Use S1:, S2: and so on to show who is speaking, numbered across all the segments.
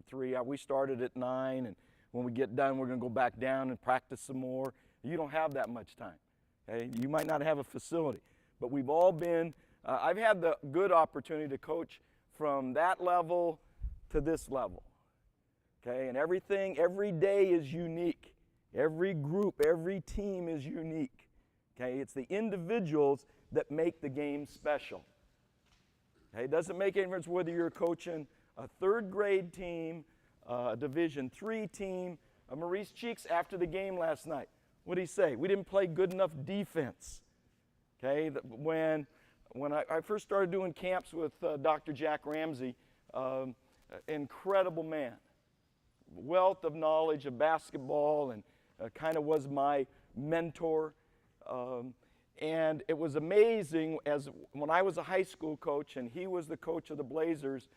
S1: 3. We started at 9, and when we get done, we're going to go back down and practice some more. You don't have that much time. Okay? You might not have a facility, but we've all been, I've had the good opportunity to coach from that level to this level. Okay? And everything, every day is unique. Every group, every team is unique. Okay? It's the individuals that make the game special. Okay? It doesn't make any difference whether you're coaching a 3rd grade team, a Division III team. Maurice Cheeks, after the game last night, what did he say? We didn't play good enough defense. Okay? When I first started doing camps with Dr. Jack Ramsey, incredible man, wealth of knowledge of basketball, and kind of was my mentor. And it was amazing as when I was a high school coach and he was the coach of the Blazers,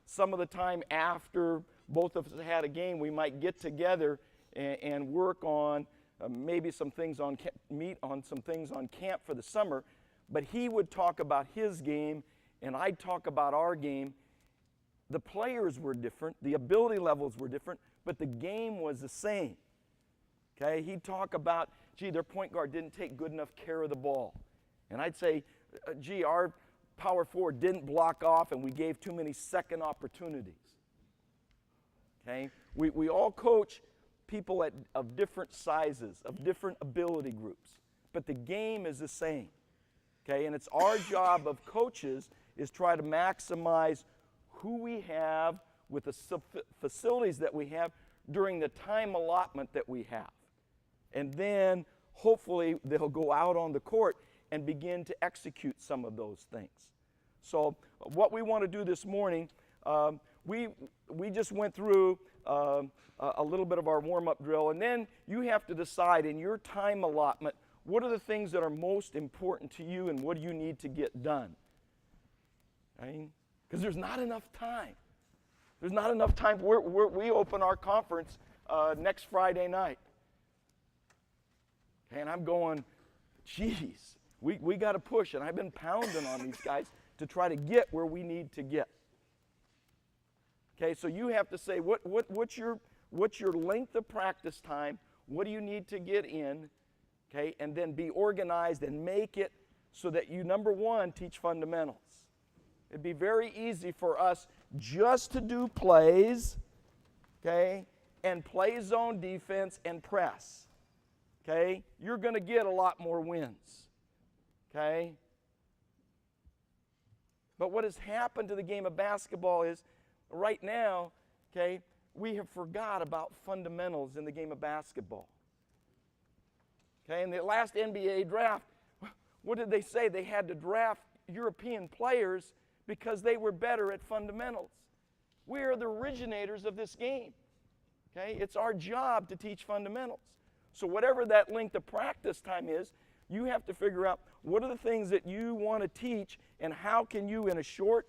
S1: some of the time after both of us had a game, we might get together and work on maybe some things on meet on some things on camp for the summer. But he would talk about his game and I'd talk about our game. The players were different, the ability levels were different, but the game was the same. Okay, he'd talk about, gee, their point guard didn't take good enough care of the ball. And I'd say, gee, our power forward didn't block off and we gave too many second opportunities. Okay, we all coach people of different sizes, of different ability groups, but the game is the same. Okay, and it's our job of coaches is try to maximize who we have with the facilities that we have during the time allotment that we have. And then hopefully they'll go out on the court and begin to execute some of those things. So what we want to do this morning, we just went through a little bit of our warm-up drill, and then you have to decide in your time allotment, what are the things that are most important to you and what do you need to get done? Because there's not enough time. There's not enough time. We open our conference next Friday night. And I'm going, geez, we got to push. And I've been pounding on these guys to try to get where we need to get. Okay, so you have to say, what's your length of practice time? What do you need to get in? Okay, and then be organized and make it so that you, number one, teach fundamentals. It'd be very easy for us just to do plays, okay, and play zone defense and press. Okay, you're going to get a lot more wins. Okay? But what has happened to the game of basketball is right now, okay, we have forgot about fundamentals in the game of basketball. Okay, in the last NBA draft, what did they say? They had to draft European players because they were better at fundamentals. We are the originators of this game. Okay, it's our job to teach fundamentals. So whatever that length of practice time is, you have to figure out what are the things that you want to teach and how can you in a short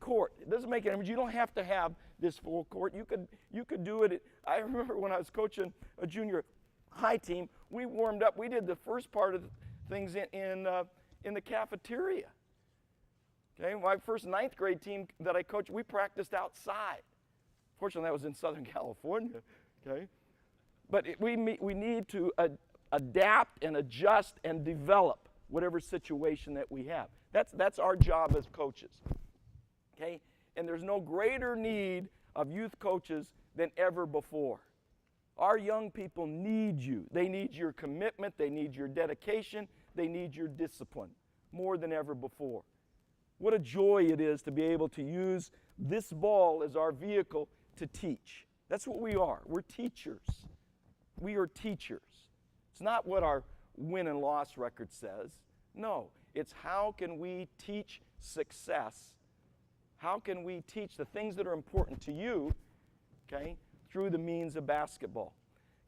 S1: court. It doesn't make any difference. You don't have to have this full court. You could do it. I remember when I was coaching a junior high team, we warmed up. We did the first part of things in the cafeteria. Okay, my first 9th grade team that I coached, we practiced outside. Fortunately, that was in Southern California. Okay. But we need to adapt and adjust and develop whatever situation that we have. That's our job as coaches. Okay? And there's no greater need of youth coaches than ever before. Our young people need you. They need your commitment. They need your dedication. They need your discipline more than ever before. What a joy it is to be able to use this ball as our vehicle to teach. That's what we are. We're teachers. We are teachers. It's not what our win and loss record says. No, it's how can we teach success? How can we teach the things that are important to you, okay, through the means of basketball?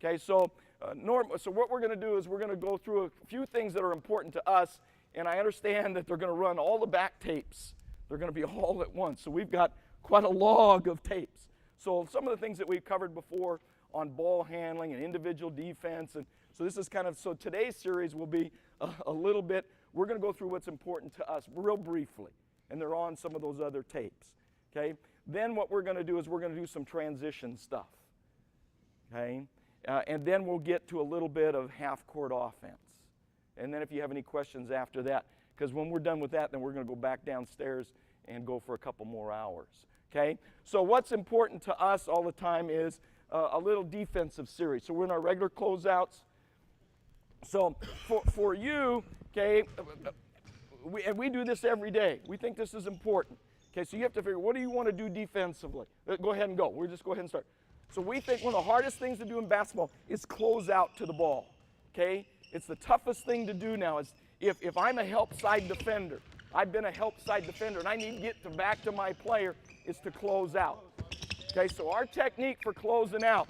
S1: Okay, so what we're going to do is we're going to go through a few things that are important to us, and I understand that they're going to run all the back tapes. They're going to be all at once. So we've got quite a log of tapes. So some of the things that we've covered before on ball handling and individual defense. And so this is so today's series will be a little bit, we're going to go through what's important to us real briefly. And they're on some of those other tapes. Okay? Then what we're going to do is we're going to do some transition stuff. Okay? And then we'll get to a little bit of half-court offense. And then if you have any questions after that, because when we're done with that, then we're going to go back downstairs and go for a couple more hours. Okay? So what's important to us all the time is a little defensive series. So we're in our regular closeouts. So for you, okay, we do this every day. We think this is important. Okay, so you have to figure, what do you want to do defensively? Go ahead and go. We'll just go ahead and start. So we think one of the hardest things to do in basketball is close out to the ball. Okay? It's the toughest thing to do now. Is if I'm a help side defender, I've been a help side defender, and I need to get back to my player, is to close out. Okay, so our technique for closing out,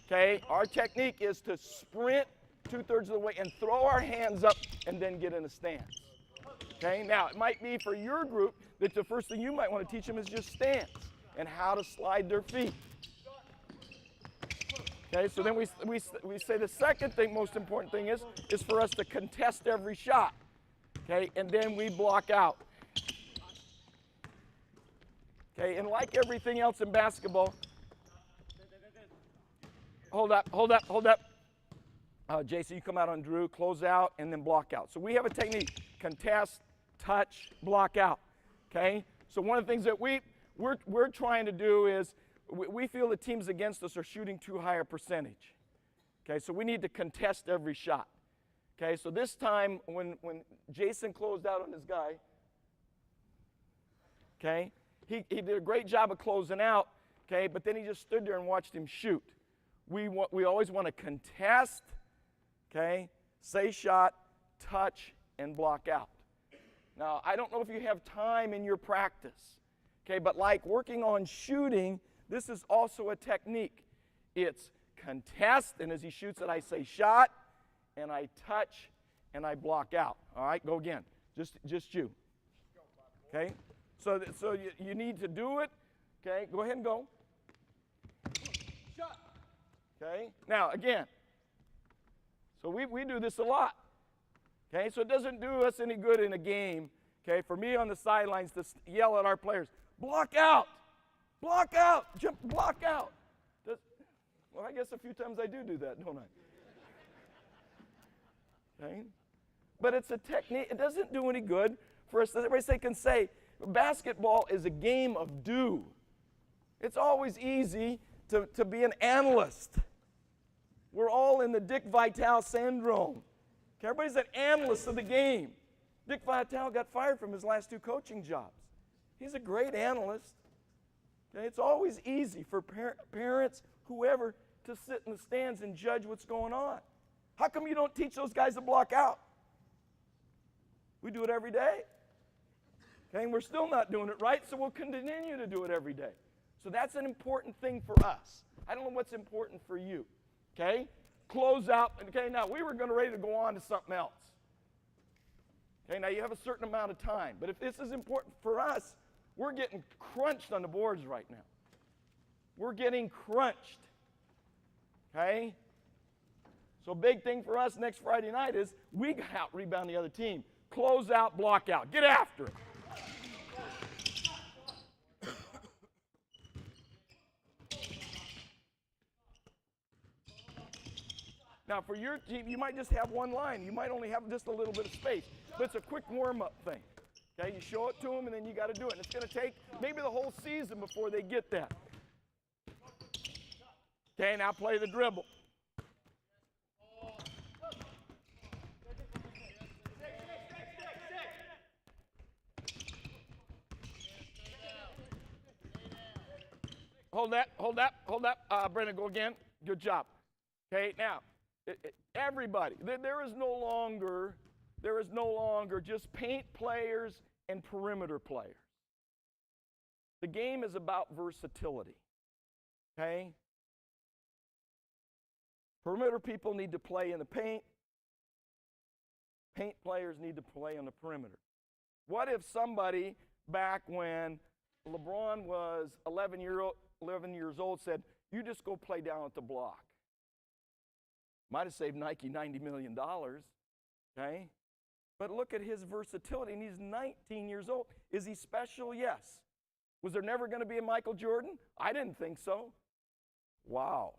S1: okay, our technique is to sprint 2/3 of the way and throw our hands up and then get in a stance. Okay, now it might be for your group that the first thing you might want to teach them is just stance and how to slide their feet. Okay, so then we say the second thing, most important thing is for us to contest every shot. Okay, and then we block out. Okay, and like everything else in basketball, hold up. Jason, you come out on Drew, close out, and then block out. So we have a technique: contest, touch, block out. Okay, so one of the things that we're trying to do is we feel the teams against us are shooting too high a percentage. Okay, so we need to contest every shot. Okay, so this time when Jason closed out on this guy, okay, he did a great job of closing out, okay, but then he just stood there and watched him shoot. We always want to contest, okay, say shot, touch, and block out. Now, I don't know if you have time in your practice, okay, but like working on shooting, this is also a technique. It's contest, and as he shoots it, I say shot, and I touch, and I block out. All right, go again. Just you. Okay? So you need to do it. Okay, go ahead and go. Shot. Okay? Now, again. So we do this a lot. Okay? So it doesn't do us any good in a game, okay, for me on the sidelines to yell at our players, block out. Block out. Jump, block out. Well, I guess a few times I do that, don't I? Okay? But it's a technique. It doesn't do any good for us. Everybody can say, basketball is a game of do. It's always easy to be an analyst. We're all in the Dick Vitale syndrome. Okay, everybody's an analyst of the game. Dick Vitale got fired from his last 2 coaching jobs. He's a great analyst. Okay, it's always easy for parents, whoever, to sit in the stands and judge what's going on. How come you don't teach those guys to block out? We do it every day. Okay, and we're still not doing it right, so we'll continue to do it every day. So that's an important thing for us. I don't know what's important for you. Okay? Close out. Okay, now we were ready to go on to something else. Okay, now you have a certain amount of time. But if this is important for us, we're getting crunched on the boards right now. We're getting crunched. Okay? So big thing for us next Friday night is we out-rebound the other team. Close out, block out. Get after it. Now, for your team, you might just have one line. You might only have just a little bit of space. But it's a quick warm-up thing. Okay, you show it to them, and then you got to do it. And it's going to take maybe the whole season before they get that. Okay, now play the dribble. Hold that. Brendan, go again. Good job. Okay, now, everybody, there is no longer just paint players and perimeter players. The game is about versatility. Okay? Perimeter people need to play in the paint. Paint players need to play on the perimeter. What if somebody back when LeBron was 11 years old said, you just go play down at the block? Might have saved Nike $90 million, okay? But look at his versatility, and he's 19 years old. Is he special? Yes. Was there never going to be a Michael Jordan? I didn't think so. Wow.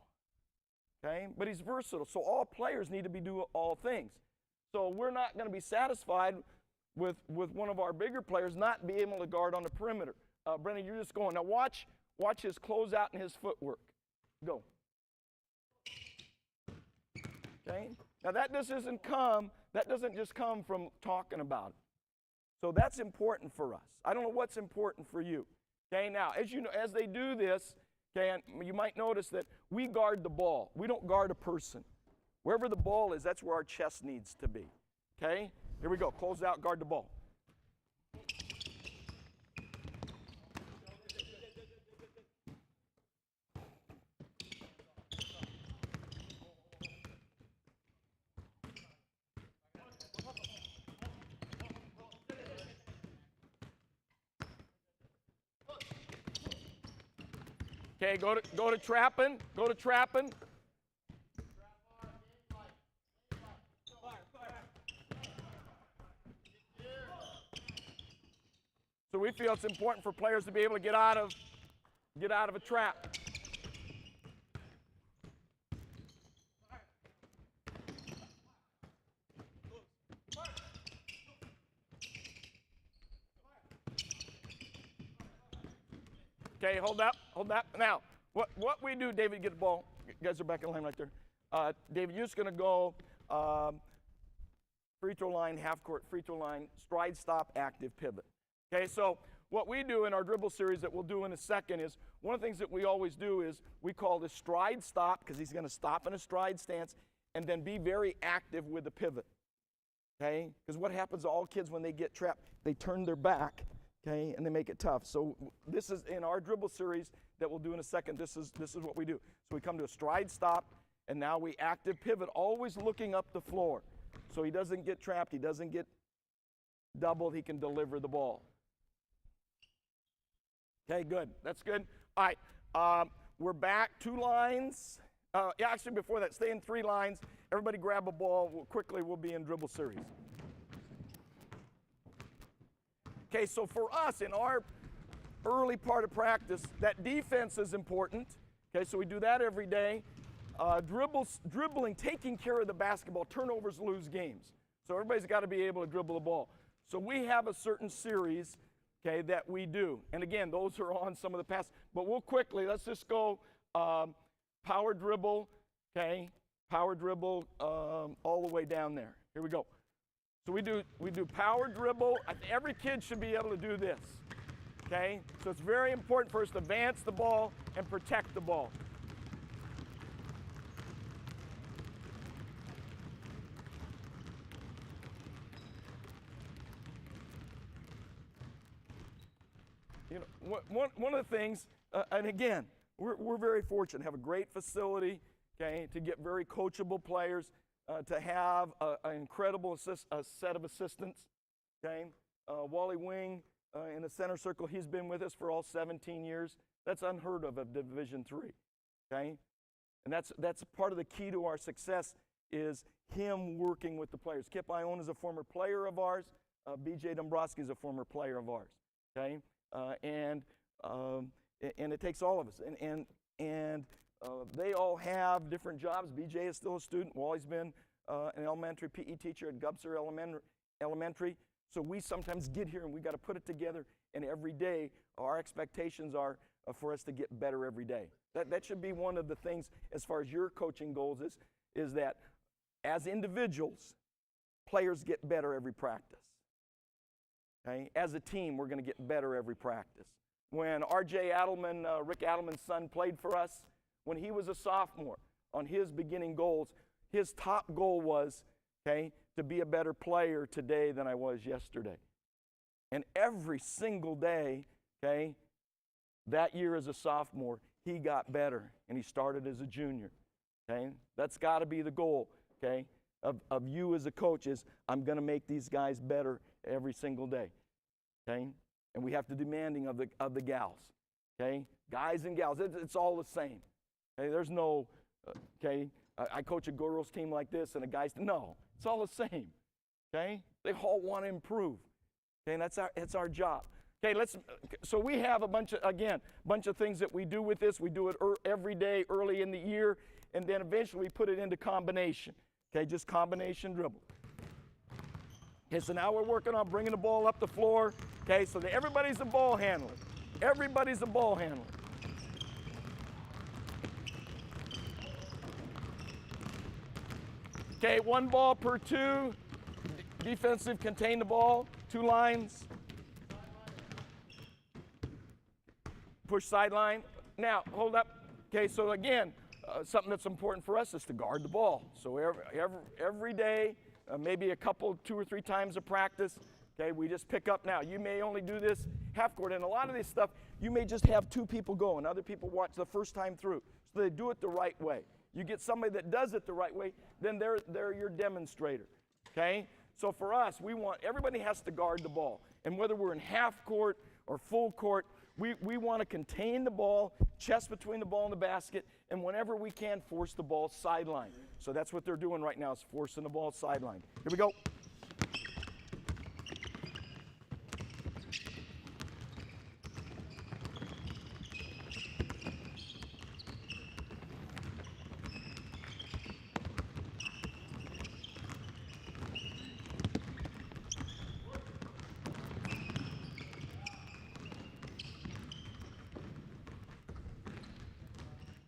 S1: Okay? But he's versatile. So all players need to be doing all things. So we're not going to be satisfied with one of our bigger players not being able to guard on the perimeter. Brennan, you're just going. Now watch his closeout and his footwork. Go. Okay? Now that doesn't just come from talking about it. So that's important for us. I don't know what's important for you. Okay? Now, as you know, as they do this, okay, and you might notice that we guard the ball. We don't guard a person. Wherever the ball is, that's where our chest needs to be. Okay? Here we go. Close out, guard the ball. Okay, go to trapping. Go to trapping. So we feel it's important for players to be able to get out of a trap. Okay, hold that. Now, what we do, David, get the ball. You guys are back in line right there. David, you're just going to go free throw line, half court, free throw line, stride, stop, active, pivot. Okay, so what we do in our dribble series that we'll do in a second is, one of the things that we always do is we call this stride stop, because he's going to stop in a stride stance and then be very active with the pivot. Okay, because what happens to all kids when they get trapped, they turn their back. Okay, and they make it tough. So this is in our dribble series that we'll do in a second. This is what we do. So we come to a stride stop, and now we active pivot, always looking up the floor. So he doesn't get trapped. He doesn't get doubled. He can deliver the ball. Okay, good. That's good. All right, we're back 2 lines. Yeah, actually before that, stay in 3 lines. Everybody grab a ball. Quickly, we'll be in dribble series. Okay, so for us in our early part of practice, that defense is important. Okay, so we do that every day. Dribbling, taking care of the basketball. Turnovers lose games. So everybody's got to be able to dribble the ball. So we have a certain series, okay, that we do. And again, those are on some of the passes. But we'll quickly, let's just go power dribble, okay, power dribble all the way down there. Here we go. So we do power dribble. Every kid should be able to do this, okay? So it's very important for us to advance the ball and protect the ball. You know, one of the things, and again, we're very fortunate to have a great facility, okay, to get very coachable players. To have an incredible set of assistants, okay? Wally Wing in the center circle, he's been with us for all 17 years. That's unheard of at Division III, okay? And that's part of the key to our success is him working with the players. Kip Ione is a former player of ours. B.J. Dombrowski is a former player of ours, okay? And it takes all of us. And they all have different jobs. BJ is still a student. Wally's been an elementary PE teacher at Gubser Elementary. So we sometimes get here and we got to put it together. And every day, our expectations are for us to get better every day. That should be one of the things as far as your coaching goals is that as individuals, players get better every practice. Okay? As a team, we're going to get better every practice. When R.J. Adelman, Rick Adelman's son, played for us, when he was a sophomore, on his beginning goals, his top goal was, okay, to be a better player today than I was yesterday. And every single day, okay, that year as a sophomore, he got better, and he started as a junior, okay? That's got to be the goal, okay, of you as a coach is, I'm going to make these guys better every single day, okay? And we have to be demanding of the gals, okay? Guys and gals, it's all the same. Okay, there's no, okay, I coach a girls team like this and a guy's, no, it's all the same, okay? They all want to improve, okay, and that's our job. Okay, so we have a bunch of things that we do with this. We do it every day early in the year, and then eventually we put it into combination. Okay, just combination dribble. Okay, so now we're working on bringing the ball up the floor. Okay, so that everybody's a ball handler. Everybody's a ball handler. Okay, 1 ball per 2. Defensive, contain the ball. 2 lines. Push sideline. Now, hold up. Okay, so again, something that's important for us is to guard the ball. So every day, maybe a couple, 2 or 3 times of practice, okay, we just pick up now. You may only do this half court, and a lot of this stuff, you may just have 2 people go, and other people watch the first time through. So they do it the right way. You get somebody that does it the right way, then they're your demonstrator, okay? So for us, everybody has to guard the ball. And whether we're in half court or full court, we want to contain the ball, chest between the ball and the basket, and whenever we can, force the ball sideline. So that's what they're doing right now, is forcing the ball sideline. Here we go.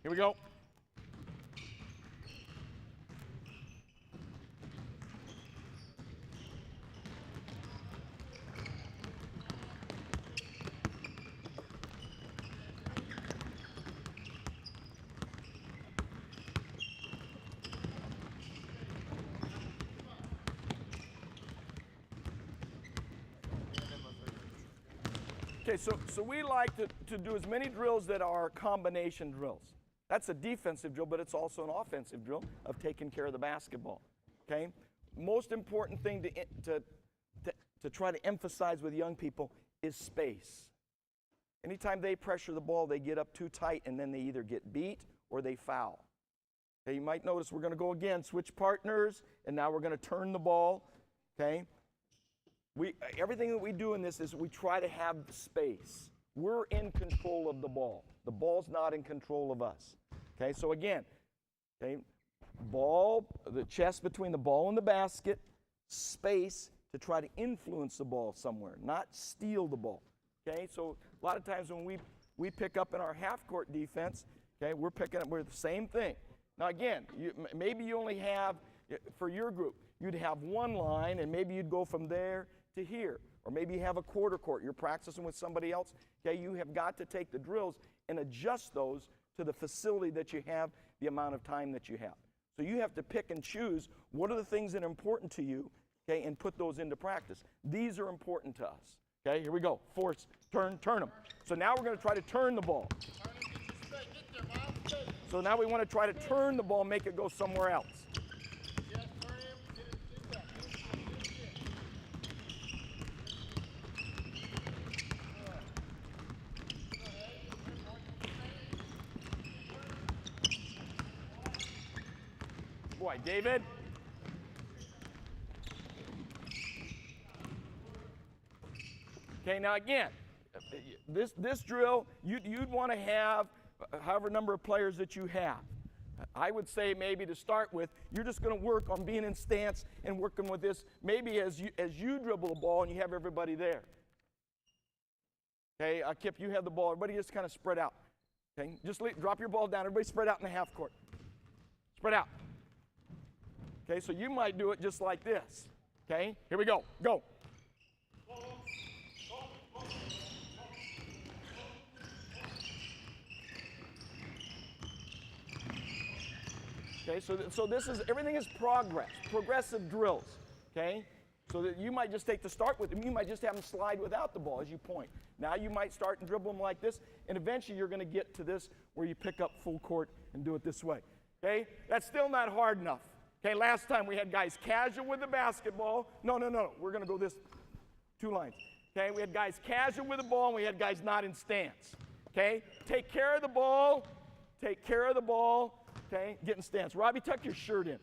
S1: Here we go. Okay, so we like to do as many drills that are combination drills. That's a defensive drill, but it's also an offensive drill of taking care of the basketball, okay? Most important thing to try to emphasize with young people is space. Anytime they pressure the ball, they get up too tight, and then they either get beat or they foul. Okay, you might notice we're going to go again, switch partners, and now we're going to turn the ball, okay? Everything that we do in this is we try to have space. We're in control of the ball. The ball's not in control of us. Okay, so again, okay, the chest between the ball and the basket, space to try to influence the ball somewhere, not steal the ball. Okay, so a lot of times when we pick up in our half-court defense, okay, we're the same thing. Now again, maybe you only have, for your group, you'd have 1 line, and maybe you'd go from there to here. Or maybe you have a quarter court, you're practicing with somebody else. Okay, you have got to take the drills and adjust those to the facility that you have, the amount of time that you have. So you have to pick and choose what are the things that are important to you, okay, and put those into practice. These are important to us. Okay, here we go. Force, turn them. So now we're going to try to turn the ball. So now we want to try to turn the ball, make it go somewhere else. Boy, David. Okay, now again, this drill, you'd want to have however number of players that you have. I would say maybe to start with, you're just going to work on being in stance and working with this maybe as you dribble the ball and you have everybody there. Okay, Kip, you have the ball. Everybody just kind of spread out. Okay, just drop your ball down. Everybody spread out in the half court. Spread out. Okay, so you might do it just like this. Okay, here we go. Go. Okay, so this is, everything is progressive drills. Okay, so that you might just take the start with them. You might just have them slide without the ball as you point. Now you might start and dribble them like this, and eventually you're going to get to this where you pick up full court and do it this way. Okay, that's still not hard enough. Okay, last time we had guys casual with the basketball. No. We're going to go this 2 lines. Okay, we had guys casual with the ball, and we had guys not in stance. Okay, take care of the ball. Take care of the ball. Okay, get in stance. Robbie, tuck your shirt in.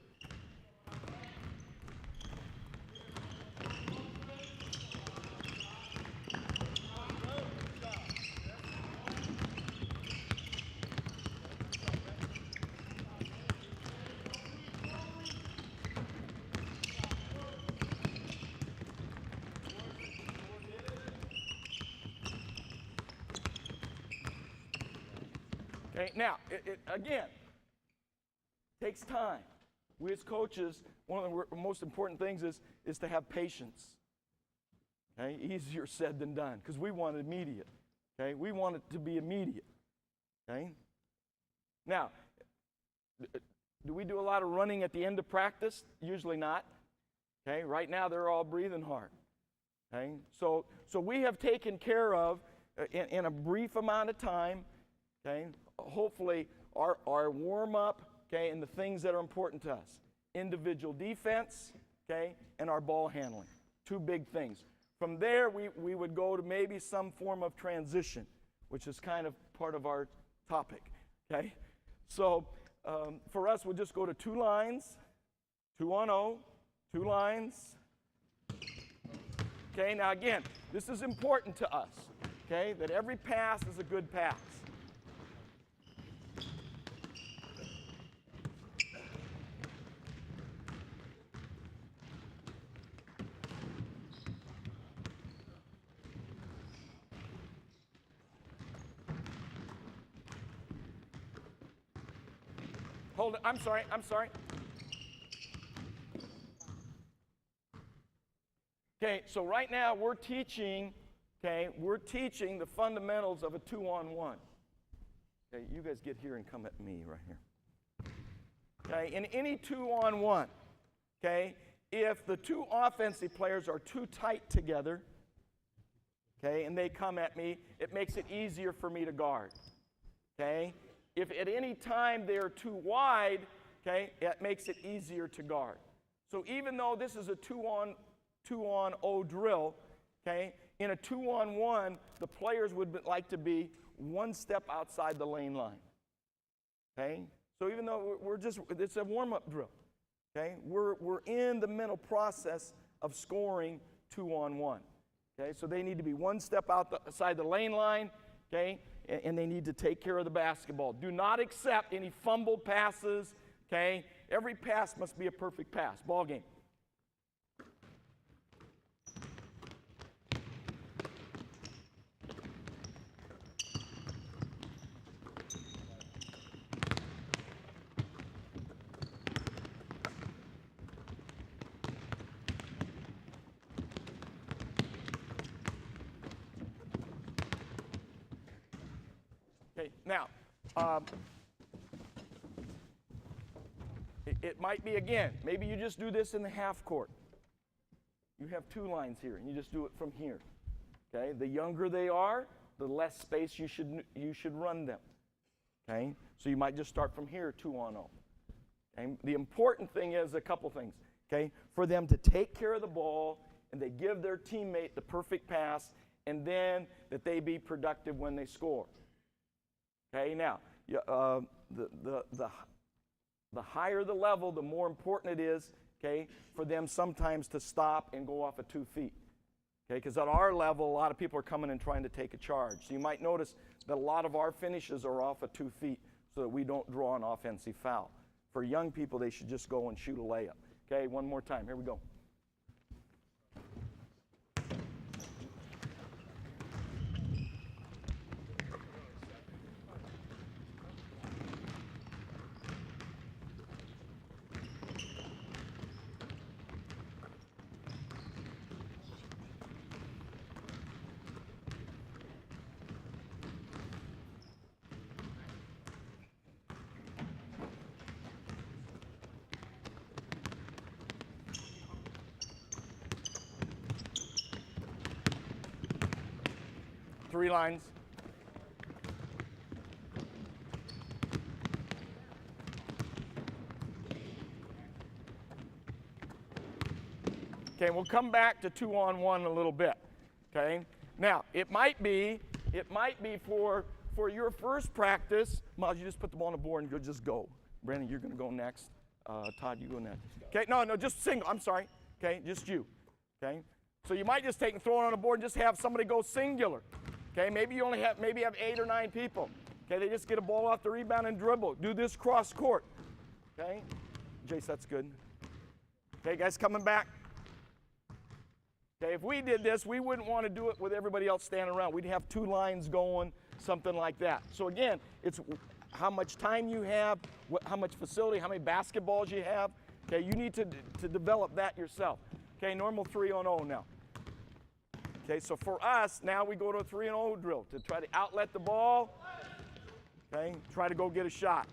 S1: Okay, now, it again, takes time. We as coaches, one of the most important things is to have patience. Okay, easier said than done, because we want it immediate. Okay, we want it to be immediate. Okay, now, do we do a lot of running at the end of practice? Usually not. Okay, right now they're all breathing hard. Okay, so we have taken care of in a brief amount of time. Okay, hopefully our warm up. Okay, and the things that are important to us: individual defense. Okay, and our ball handling. Two big things. From there, we would go to maybe some form of transition, which is kind of part of our topic. Okay, so for us, we'll just go to 2 lines, 2-on-0, 2 lines. Okay, now again, this is important to us, okay, that every pass is a good pass. Hold it, I'm sorry. Okay, so right now we're teaching the fundamentals of a 2-on-1. Okay, you guys get here and come at me right here. Okay, in any 2-on-1, okay, if the 2 offensive players are too tight together, okay, and they come at me, it makes it easier for me to guard. Okay? If at any time they're too wide, okay, it makes it easier to guard. So even though this is a 2-on-0 drill, okay, in a 2-on-1, the players would like to be 1 step outside the lane line. Okay? So even though it's a warm-up drill, okay, we're in the mental process of scoring 2-on-1. Okay? So they need to be 1 step outside the lane line, okay, and they need to take care of the basketball. Do not accept any fumbled passes, okay? Every pass must be a perfect pass. Ball game. Okay, now, it might be, again, maybe you just do this in the half court. You have 2 lines here, and you just do it from here. Okay, the younger they are, the less space you should run them. Okay, so you might just start from here, 2-on-0. Okay, the important thing is a couple things. Okay, for them to take care of the ball, and they give their teammate the perfect pass, and then that they be productive when they score. Okay, now, the higher the level, the more important it is, okay, for them sometimes to stop and go off of 2 feet. Okay, because at our level, a lot of people are coming and trying to take a charge. So you might notice that a lot of our finishes are off of 2 feet so that we don't draw an offensive foul. For young people, they should just go and shoot a layup. Okay, one more time. Here we go. Three lines. Okay, we'll come back to 2-on-1 a little bit. Okay, now it might be for your first practice. Miles, you just put the ball on the board and just go. Brandon, you're going to go next. Todd, you go next. Okay, no, just single. I'm sorry. Okay, just you. Okay, so you might just take and throw it on the board and just have somebody go singular. Okay, maybe you only have 8 or 9 people. Okay, they just get a ball off the rebound and dribble. Do this cross court. Okay, Jace, that's good. Okay, guys, coming back. Okay, if we did this, we wouldn't want to do it with everybody else standing around. We'd have 2 lines going, something like that. So again, it's how much time you have, how much facility, how many basketballs you have. Okay, you need to develop that yourself. Okay, normal 3-on-0 now. Okay, so for us, now we go to a 3-on-0 drill to try to outlet the ball. Okay, try to go get a shot.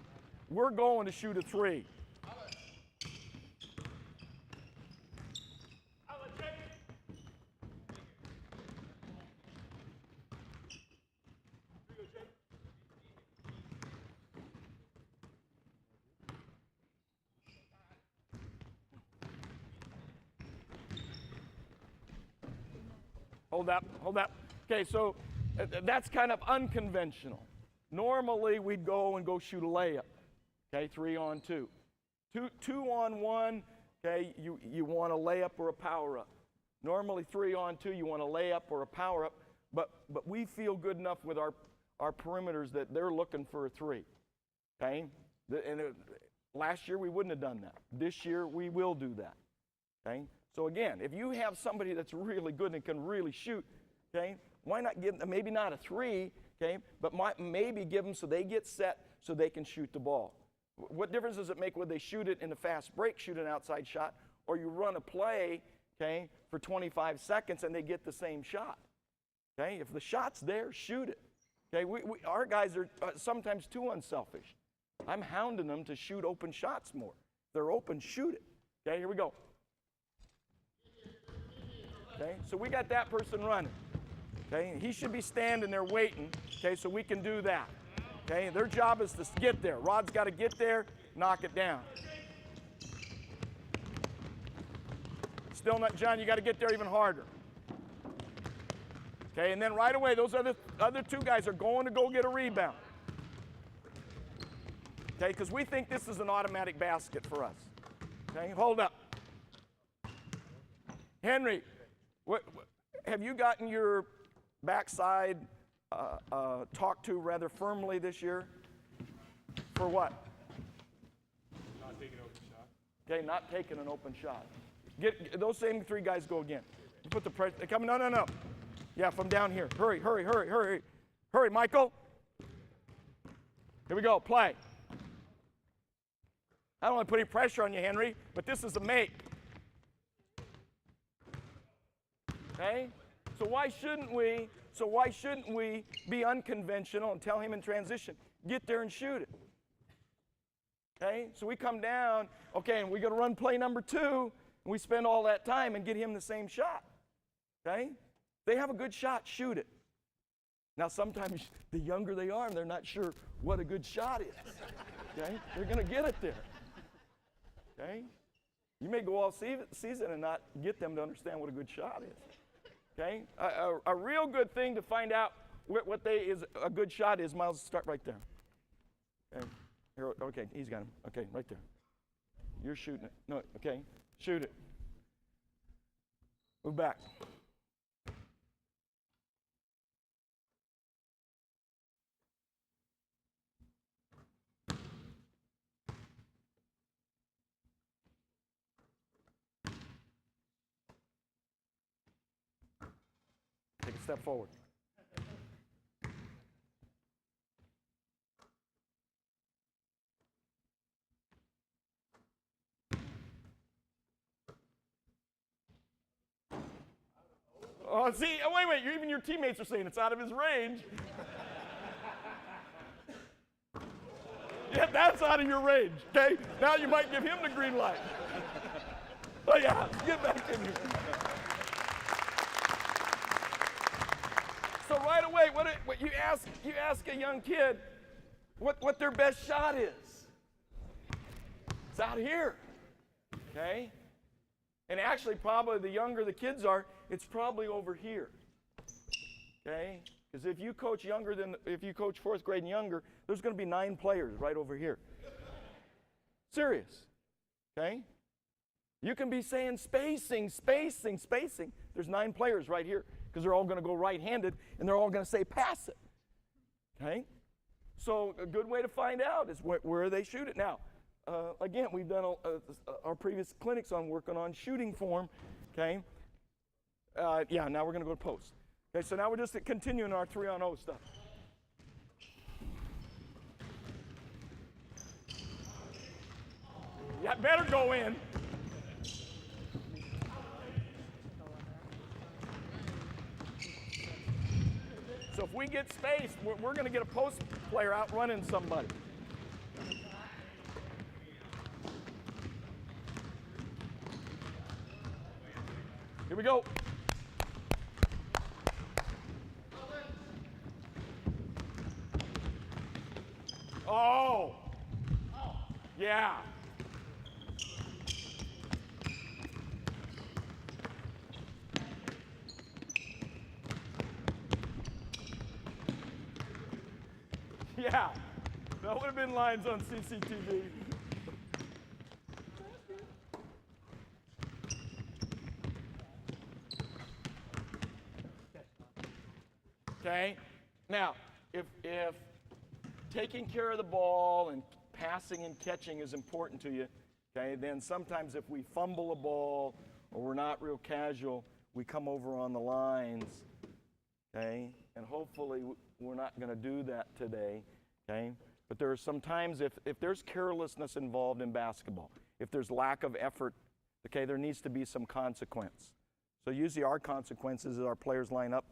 S1: We're going to shoot a 3. Hold up, hold up. Okay, so that's kind of unconventional. Normally, we'd go shoot a layup. Okay, 3-on-2. 2-on-1, okay, you want a layup or a power-up. Normally, 3-on-2, you want a layup or a power-up, but we feel good enough with our perimeters that they're looking for a 3. Okay? Last year, we wouldn't have done that. This year, we will do that. Okay? So again, if you have somebody that's really good and can really shoot, okay, why not give them, maybe not a 3, okay, but maybe give them so they get set so they can shoot the ball. What difference does it make whether they shoot it in a fast break, shoot an outside shot, or you run a play, okay, for 25 seconds and they get the same shot? Okay, if the shot's there, shoot it. Okay, our guys are sometimes too unselfish. I'm hounding them to shoot open shots more. If they're open, shoot it. Okay, here we go. Okay, so we got that person running. Okay, he should be standing there waiting. Okay, so we can do that. Okay, their job is to get there. Rod's got to get there, knock it down. Still not, John, you got to get there even harder. Okay, and then right away, those other 2 guys are going to go get a rebound. Okay, because we think this is an automatic basket for us. Okay, hold up. Henry, have you gotten your backside talked to rather firmly this year? For what?
S2: Not taking an open shot.
S1: Okay, not taking an open shot. Get those same 3 guys go again. You put the pressure. Come, no. Yeah, from down here. Hurry. Hurry, Michael. Here we go, play. I don't want to put any pressure on you, Henry, but this is a make. Okay? So why shouldn't we be unconventional and tell him in transition, get there and shoot it? Okay? So we come down, okay, and we got to run play number 2, and we spend all that time and get him the same shot. Okay? They have a good shot, shoot it. Now sometimes the younger they are, they're not sure what a good shot is. Okay? They're going to get it there. Okay? You may go all season and not get them to understand what a good shot is. Okay, a real good thing to find out what is a good shot is. Miles, start right there. Okay, here, okay, he's got him. Okay, right there. You're shooting it. No, okay, shoot it. Move back. Take a step forward. Oh, see, oh, wait, even your teammates are saying it's out of his range. Yeah, that's out of your range, okay? Now you might give him the green light. Oh, yeah, get back in here. So right away, what you ask a young kid what their best shot is. It's out here, okay? And actually, probably the younger the kids are, it's probably over here, okay? Because if you coach 4th grade and younger, there's going to be 9 players right over here. Serious, okay? You can be saying spacing. There's 9 players right here because they're all going to go right-handed and they're all going to say pass it, okay? So a good way to find out is where they shoot it. Now, again, we've done our previous clinics on working on shooting form, okay? Yeah, now we're going to go to post. Okay, so now we're just continuing our 3-on-0 stuff. Yeah, better go in. So if we get space, we're going to get a post player out running somebody. Here we go. Oh. Yeah. Yeah. That would have been lines on CCTV. Okay. Now, if taking care of the ball and passing and catching is important to you, okay, then sometimes if we fumble a ball or we're not real casual, we come over on the lines, okay, and hopefully we're not going to do that today, okay. But there are some times if there's carelessness involved in basketball, if there's lack of effort, okay, there needs to be some consequence. So usually our consequences is our players line up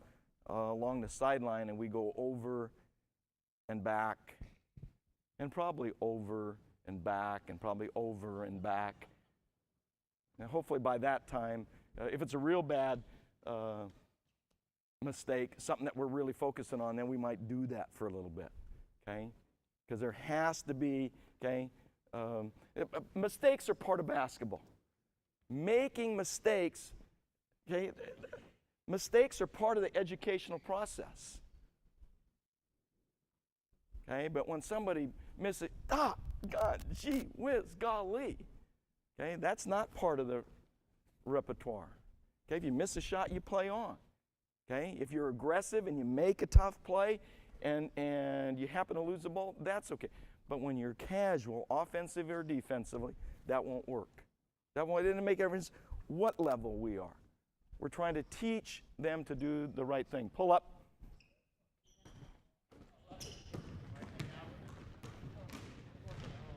S1: along the sideline and we go over and back and probably over and back and probably over and back. And hopefully by that time, if it's a real bad mistake, something that we're really focusing on, then we might do that for a little bit, okay? Because there has to be, okay, mistakes are part of basketball. Making mistakes, okay, mistakes are part of the educational process. Okay, but when somebody misses, God, gee whiz, golly, okay, that's not part of the repertoire. Okay, if you miss a shot, you play on. Okay, if you're aggressive and you make a tough play and you happen to lose the ball, that's okay. But when you're casual, offensive or defensively, that won't work. That won't, it didn't make a difference what level we are. We're trying to teach them to do the right thing. Pull up.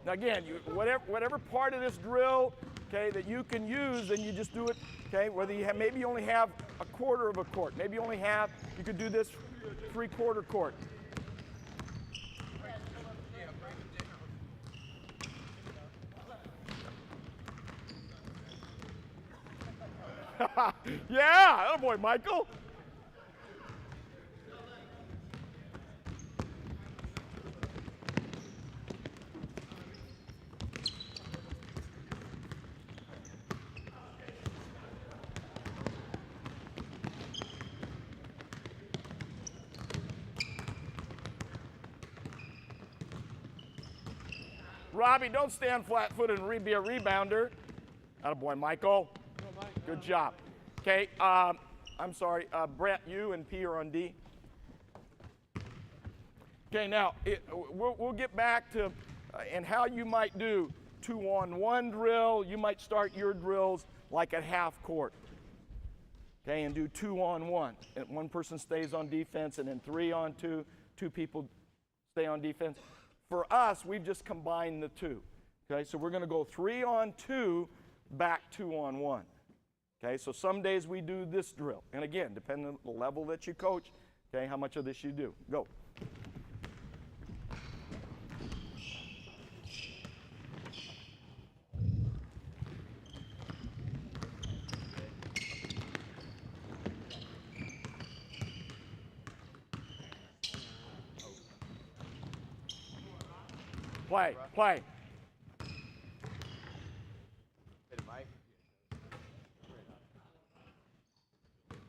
S1: Now again, whatever part of this drill, okay, that you can use, then you just do it, okay, whether you have, maybe you only have a quarter of a court, maybe you only have, you could do this 3/4 court. Yeah, oh boy, Michael. Robbie, don't stand flat-footed and be a rebounder. Attaboy, Michael. Good job. Okay, I'm sorry, Brett, you and P are on D. Okay, now, we'll get back to and how you might do 2-on-1 drill. You might start your drills like at half court. Okay, and do 2-on-1. And one person stays on defense, and then 3-on-2, 2 people stay on defense. For us, we've just combined the two. Okay, so we're going to go 3-on-2, back 2-on-1. Okay, so some days we do this drill. And again, depending on the level that you coach, okay, how much of this you do. Go. Play, play.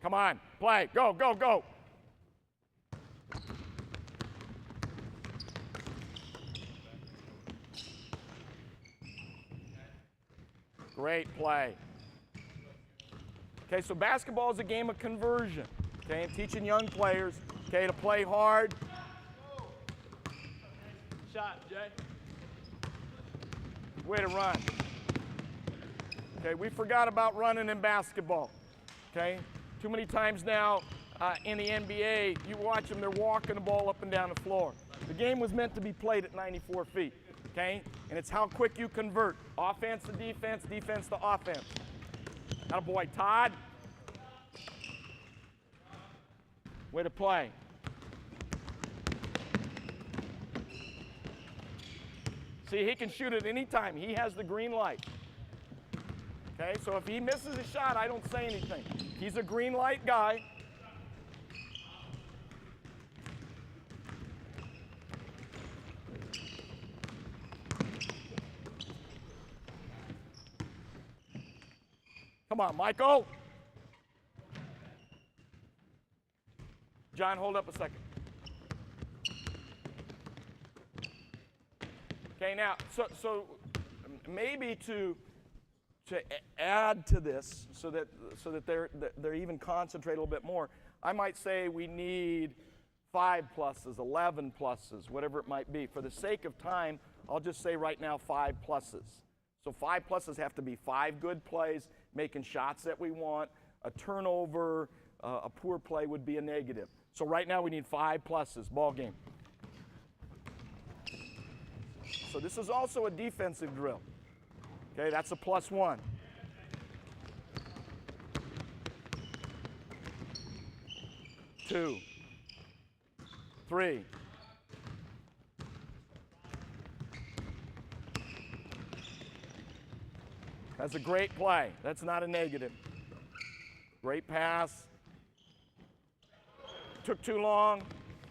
S1: Come on, play, go, go, go. Great play. Okay, so basketball is a game of conversion. Okay, and teaching young players, okay, to play hard.
S2: Shot, Jay.
S1: Way to run. Okay, we forgot about running in basketball. Okay, too many times now in the NBA, you watch them, they're walking the ball up and down the floor. The game was meant to be played at 94 feet. okay? And it's how quick you convert. Offense to defense, defense to offense. Attaboy, Todd. Way to play. See, he can shoot at any time. He has the green light. Okay, so if he misses a shot, I don't say anything. He's a green light guy. Come on, Michael. John, hold up a second. Okay, now, so maybe to add to this so that they're even concentrate a little bit more, I might say we need 5 pluses, 11 pluses, whatever it might be. For the sake of time, I'll just say right now 5 pluses. So 5 pluses have to be 5 good plays, making shots that we want. A turnover, a poor play would be a negative. So right now we need 5 pluses, ball game. So this is also a defensive drill. Okay, that's a +1. Two, 3. That's a great play. That's not a negative. Great pass. Took too long.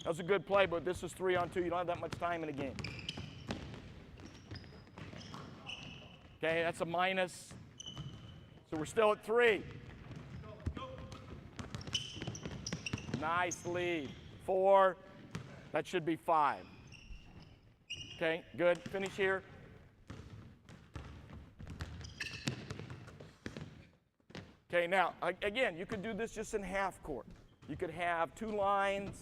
S1: That was a good play, but this is 3-on-2. You don't have that much time in a game. Okay, that's a minus. So we're still at 3. Nice lead. 4. That should be 5. Okay, good. Finish here. Okay, now, again, you could do this just in half court. You could have 2 lines.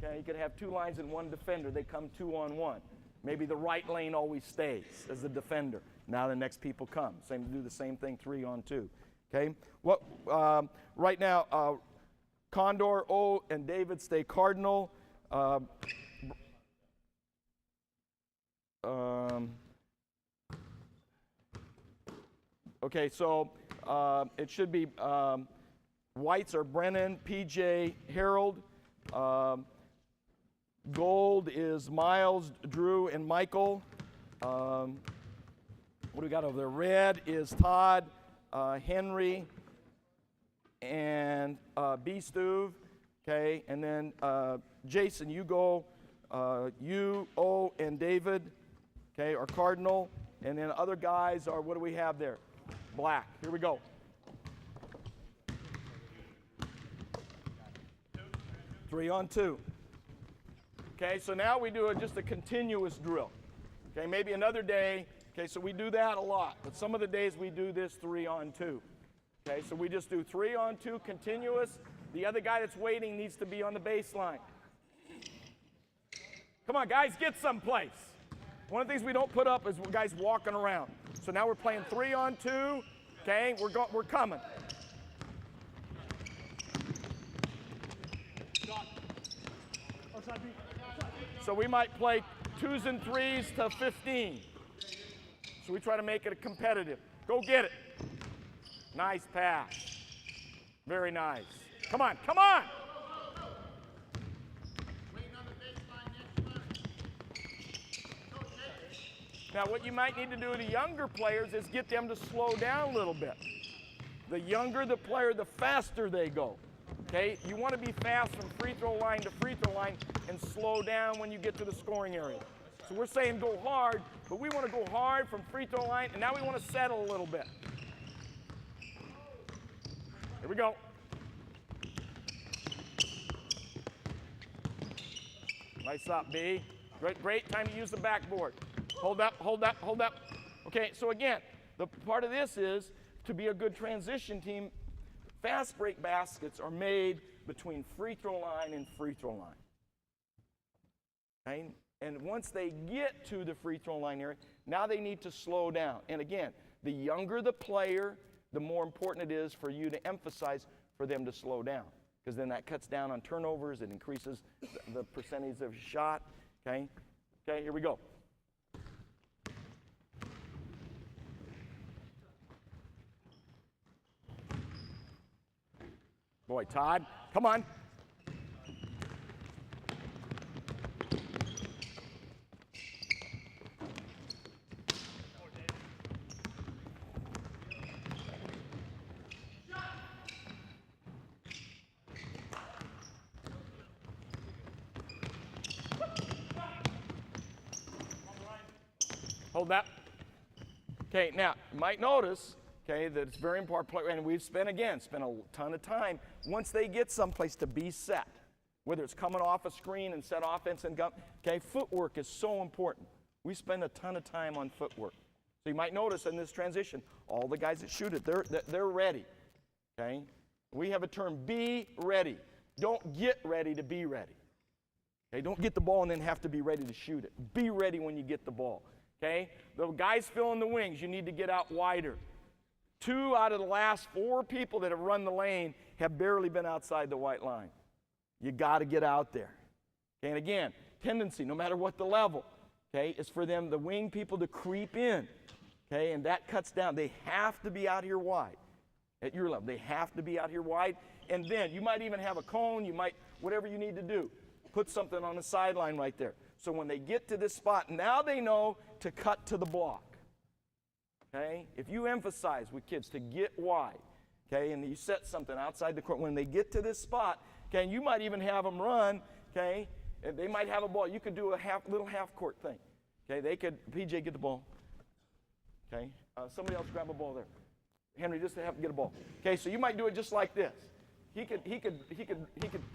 S1: Okay, you could have 2 lines and 1 defender. They come 2-on-1. Maybe the right lane always stays as the defender. Now the next people come. Do the same thing 3-on-2. Okay, what? Right now, Condor, O, and David stay Cardinal. Okay, so it should be whites are Brennan, PJ, Harold. Gold is Miles, Drew, and Michael. What do we got over there? Red is Todd, Henry, and B. Stuve. Okay, and then Jason, you go, you, O, and David. Okay, are Cardinal. And then other guys are, what do we have there? Black. Here we go. 3-on-2. Okay, so now we do just a continuous drill. Okay, maybe another day. Okay, so we do that a lot, but some of the days we do this 3-on-2. Okay, so we just do 3-on-2 continuous. The other guy that's waiting needs to be on the baseline. Come on, guys, get someplace. One of the things we don't put up is guys walking around. So now we're playing 3-on-2. Okay, we're coming. So we might play 2s and 3s to 15. So we try to make it a competitive. Go get it. Nice pass. Very nice. Come on, come on. Now what you might need to do to younger players is get them to slow down a little bit. The younger the player, the faster they go. Okay, you want to be fast from free throw line to free throw line and slow down when you get to the scoring area. So we're saying go hard, but we want to go hard from free throw line, and now we want to settle a little bit. Here we go. Nice up, B. Great time to use the backboard. Hold up, hold up, hold up. Okay, so again, the part of this is to be a good transition team. Fast break baskets are made between free throw line and free throw line. Okay? And once they get to the free throw line area, now they need to slow down. And again, the younger the player, the more important it is for you to emphasize for them to slow down. Because then that cuts down on turnovers, it increases the percentage of shot. Okay? Okay, here we go. Boy, Todd, come on. Hold that. Okay, now, you might notice, okay, that it's very important, and we've spent a ton of time, once they get someplace to be set, whether it's coming off a screen and set offense and gun, okay, footwork is so important. We spend a ton of time on footwork. So you might notice in this transition, all the guys that shoot it, they're ready, okay? We have a term, be ready. Don't get ready to be ready. Okay, don't get the ball and then have to be ready to shoot it. Be ready when you get the ball. Okay, the guys filling the wings, you need to get out wider. 2 out of the last 4 people that have run the lane have barely been outside the white line. You got to get out there. Okay, and again, tendency, no matter what the level, okay, is for them, the wing people, to creep in. Okay, and that cuts down. They have to be out here wide at your level. They have to be out here wide. And then you might even have a cone. You might, whatever you need to do, put something on the sideline right there. So when they get to this spot, now they know to cut to the block. Okay? If you emphasize with kids to get wide, okay, and you set something outside the court, when they get to this spot, okay, and you might even have them run, okay, and they might have a ball. You could do a little half court thing. Okay, they could, PJ, get the ball. Okay, somebody else grab a ball there. Henry, just to have to get a ball. Okay, so you might do it just like this. He could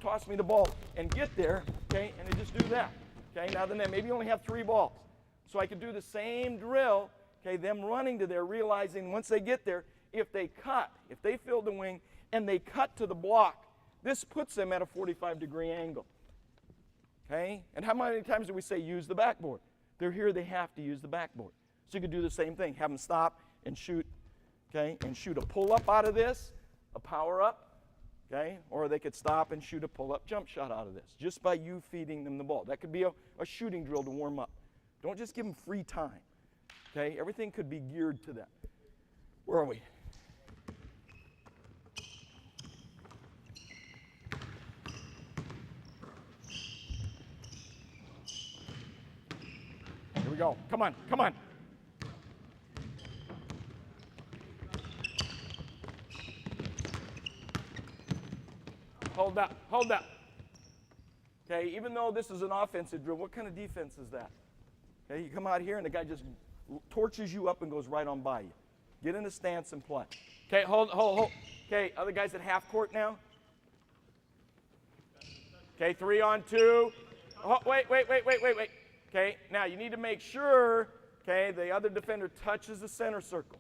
S1: toss me the ball and get there, okay, and then just do that. Okay, now then maybe you only have 3 balls. So I could do the same drill, okay, them running to there, realizing once they get there, if they fill the wing and they cut to the block, this puts them at a 45-degree angle. Okay? And how many times do we say use the backboard? They're here, they have to use the backboard. So you could do the same thing, have them stop and shoot, okay, and shoot a pull-up out of this, a power-up, okay, or they could stop and shoot a pull-up jump shot out of this, just by you feeding them the ball. That could be a shooting drill to warm up. Don't just give them free time, okay? Everything could be geared to that. Where are we? Here we go. Come on, come on. Hold up, hold up. Okay, even though this is an offensive drill, what kind of defense is that? Okay, you come out here and the guy just torches you up and goes right on by you. Get in a stance and play. Okay, hold. Okay, other guys at half court now. Okay, 3 on 2. Oh, wait. Okay, now you need to make sure, okay, the other defender touches the center circle.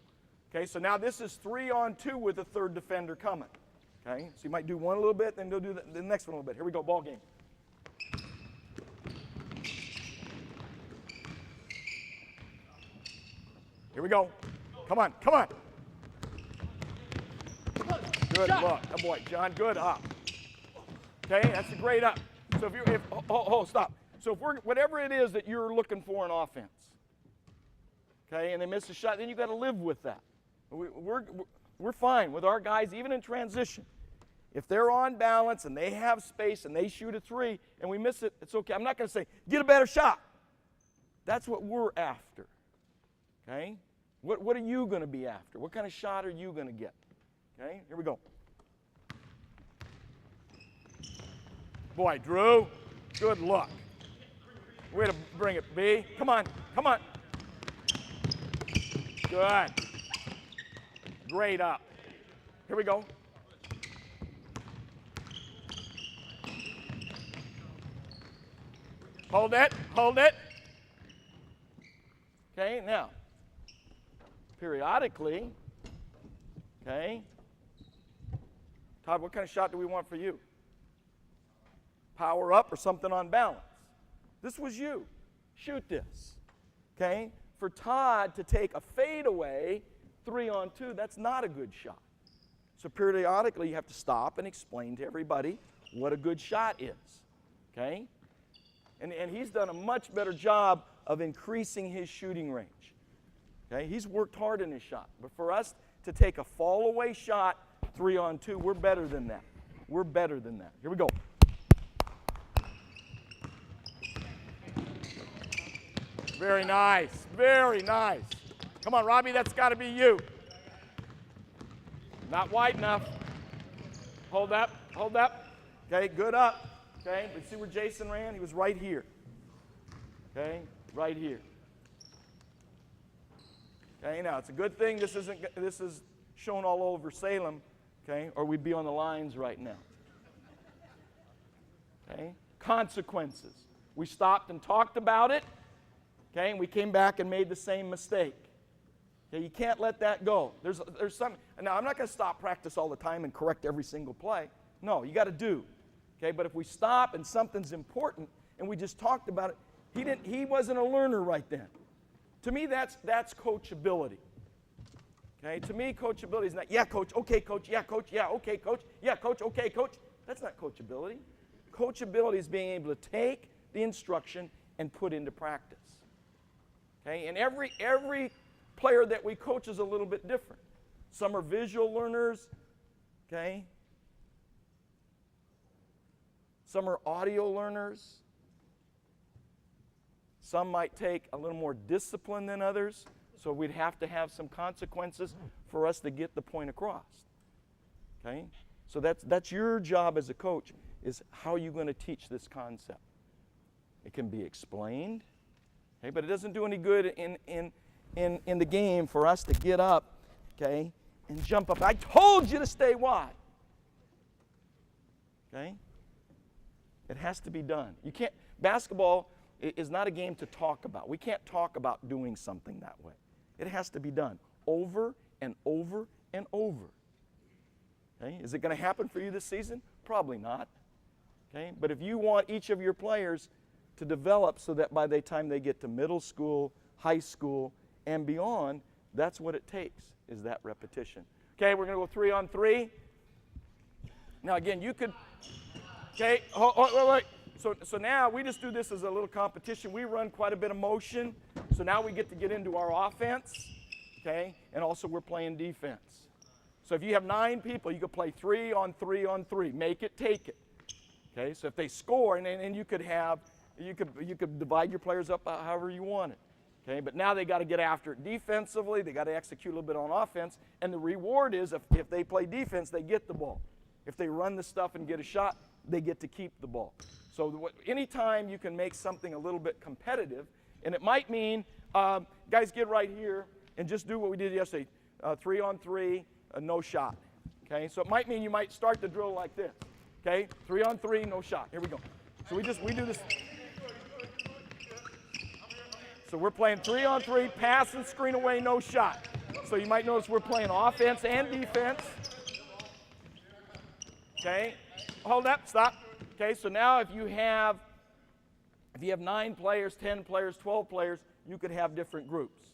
S1: Okay, so now this is 3 on 2 with a third defender coming. Okay, so you might do one a little bit, then go do the next one a little bit. Here we go, ball game. Here we go. Come on, come on. Good look. Oh boy, John, good up. Okay, that's a great up. So stop. So if whatever it is that you're looking for in offense, okay, and they miss a shot, then you got to live with that. We're fine with our guys, even in transition. If they're on balance and they have space and they shoot a 3 and we miss it, it's okay. I'm not going to say, get a better shot. That's what we're after. Okay? What are you going to be after? What kind of shot are you going to get? Okay? Here we go. Boy, Drew, good luck. Way to bring it, B. Come on, come on. Good. Great up. Here we go. Hold it, hold it. Okay, now, periodically, okay. Todd, what kind of shot do we want for you? Power up or something on balance? This was you. Shoot this. Okay? For Todd to take a fadeaway 3 on 2, that's not a good shot. So periodically you have to stop and explain to everybody what a good shot is. Okay? And he's done a much better job of increasing his shooting range. Okay? He's worked hard in his shot. But for us to take a fall away shot 3 on 2, we're better than that. We're better than that. Here we go. Very nice. Very nice. Come on, Robbie, that's got to be you. Not wide enough. Hold up. Hold up. Okay, good up. Okay, but see where Jason ran? He was right here. Okay, right here. Okay, now it's a good thing this is shown all over Salem, okay, or we'd be on the lines right now. Okay, consequences. We stopped and talked about it, okay, and we came back and made the same mistake. Okay, you can't let that go. There's some. Now I'm not going to stop practice all the time and correct every single play. No, you got to do. Okay, but if we stop and something's important and we just talked about it, he wasn't a learner right then. To me, that's coachability. Okay, to me, coachability is not, yeah, coach, okay, coach, yeah, coach, yeah, okay, coach, yeah, coach, okay, coach. That's not coachability. Coachability is being able to take the instruction and put into practice. Okay, and every player that we coach is a little bit different. Some are visual learners, okay? Some are audio learners. Some might take a little more discipline than others, so we'd have to have some consequences for us to get the point across. Okay? So that's your job as a coach, is how are you going to teach this concept? It can be explained, okay, but it doesn't do any good in the game for us to get up, okay, and jump up. I told you to stay wide. Okay? It has to be done. You can't, basketball is not a game to talk about. We can't talk about doing something that way. It has to be done over and over and over. Okay? Is it going to happen for you this season? Probably not. Okay? But if you want each of your players to develop so that by the time they get to middle school, high school, and beyond, that's what it takes, is that repetition. Okay, we're going to go 3-on-3. Now again, you could, okay, wait. So now we just do this as a little competition. We run quite a bit of motion. So now we get into our offense, okay? And also we're playing defense. So if you have 9 people, you could play 3-on-3-on-3. Make it, take it. Okay, so if they score, and you could divide your players up however you want it. Okay, but now they got to get after it defensively. They got to execute a little bit on offense. And the reward is if they play defense, they get the ball. If they run the stuff and get a shot, they get to keep the ball. So anytime you can make something a little bit competitive, and it might mean, guys, get right here and just do what we did yesterday, 3-on-3, no shot. Okay, so it might mean you might start the drill like this. Okay, 3-on-3, no shot. Here we go. So we do this. So we're playing 3-on-3, pass and screen away, no shot. So you might notice we're playing offense and defense. Okay, hold up, stop. Okay, so now if you have 9 players, 10 players, 12 players, you could have different groups.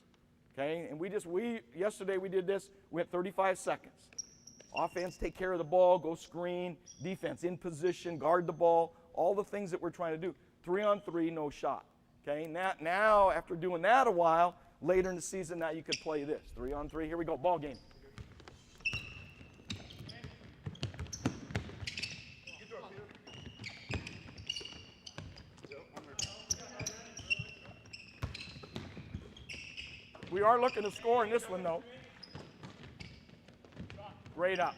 S1: Okay, and yesterday we did this. We had 35 seconds. Offense, take care of the ball, go screen. Defense, in position, guard the ball. All the things that we're trying to do. 3-on-3, no shot. Okay, now after doing that a while, later in the season, now you could play this. 3-on-3, here we go, ball game. We are looking to score in this one, though. Great up.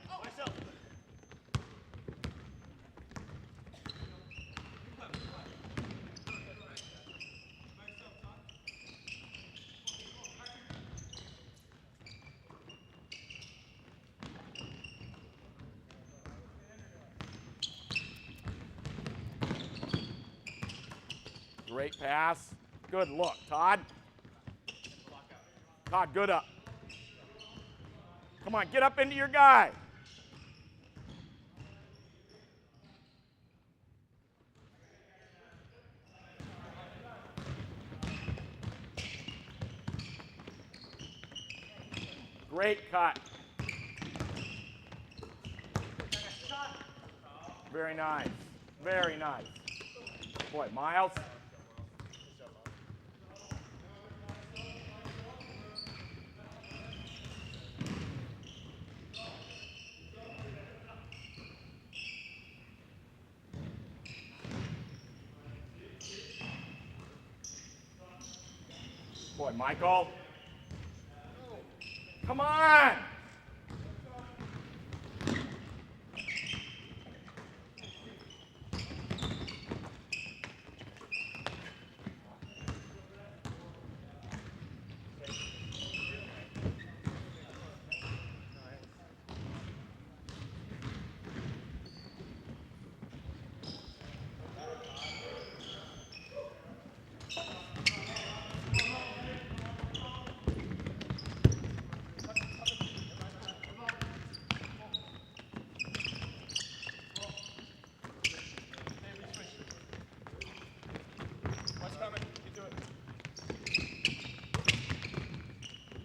S1: Great pass. Good look, Todd. Todd, good up. Come on, get up into your guy. Great cut. Very nice. Very nice. Boy, Miles. Boy, Michael. Come on.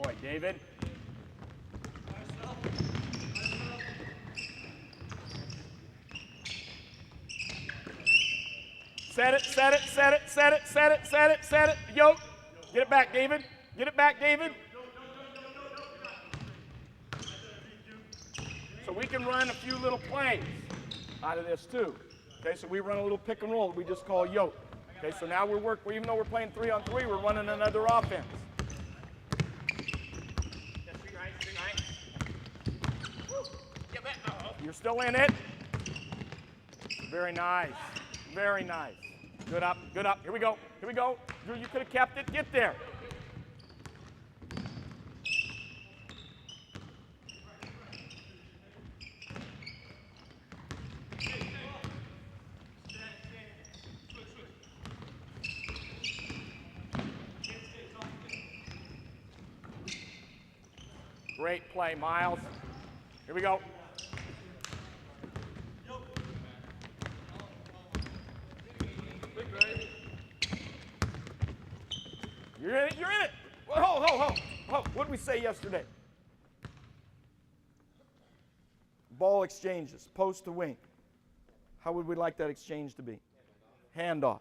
S1: Boy, David. Set it, set it, set it, set it, set it, set it, set it. Yoke. Get it back, David. Get it back, David. So we can run a few little plays out of this too. Okay, so we run a little pick and roll we just call yoke. Okay, so now even though we're playing 3-on-3, we're running another offense. You're still in it. Very nice. Very nice. Good up, good up. Here we go. Here we go. Drew, you could have kept it. Get there. Great play, Miles. Here we go. You're in it, you're in it. Ho. What did we say yesterday? Ball exchanges, post to wing. How would we like that exchange to be? Handoff.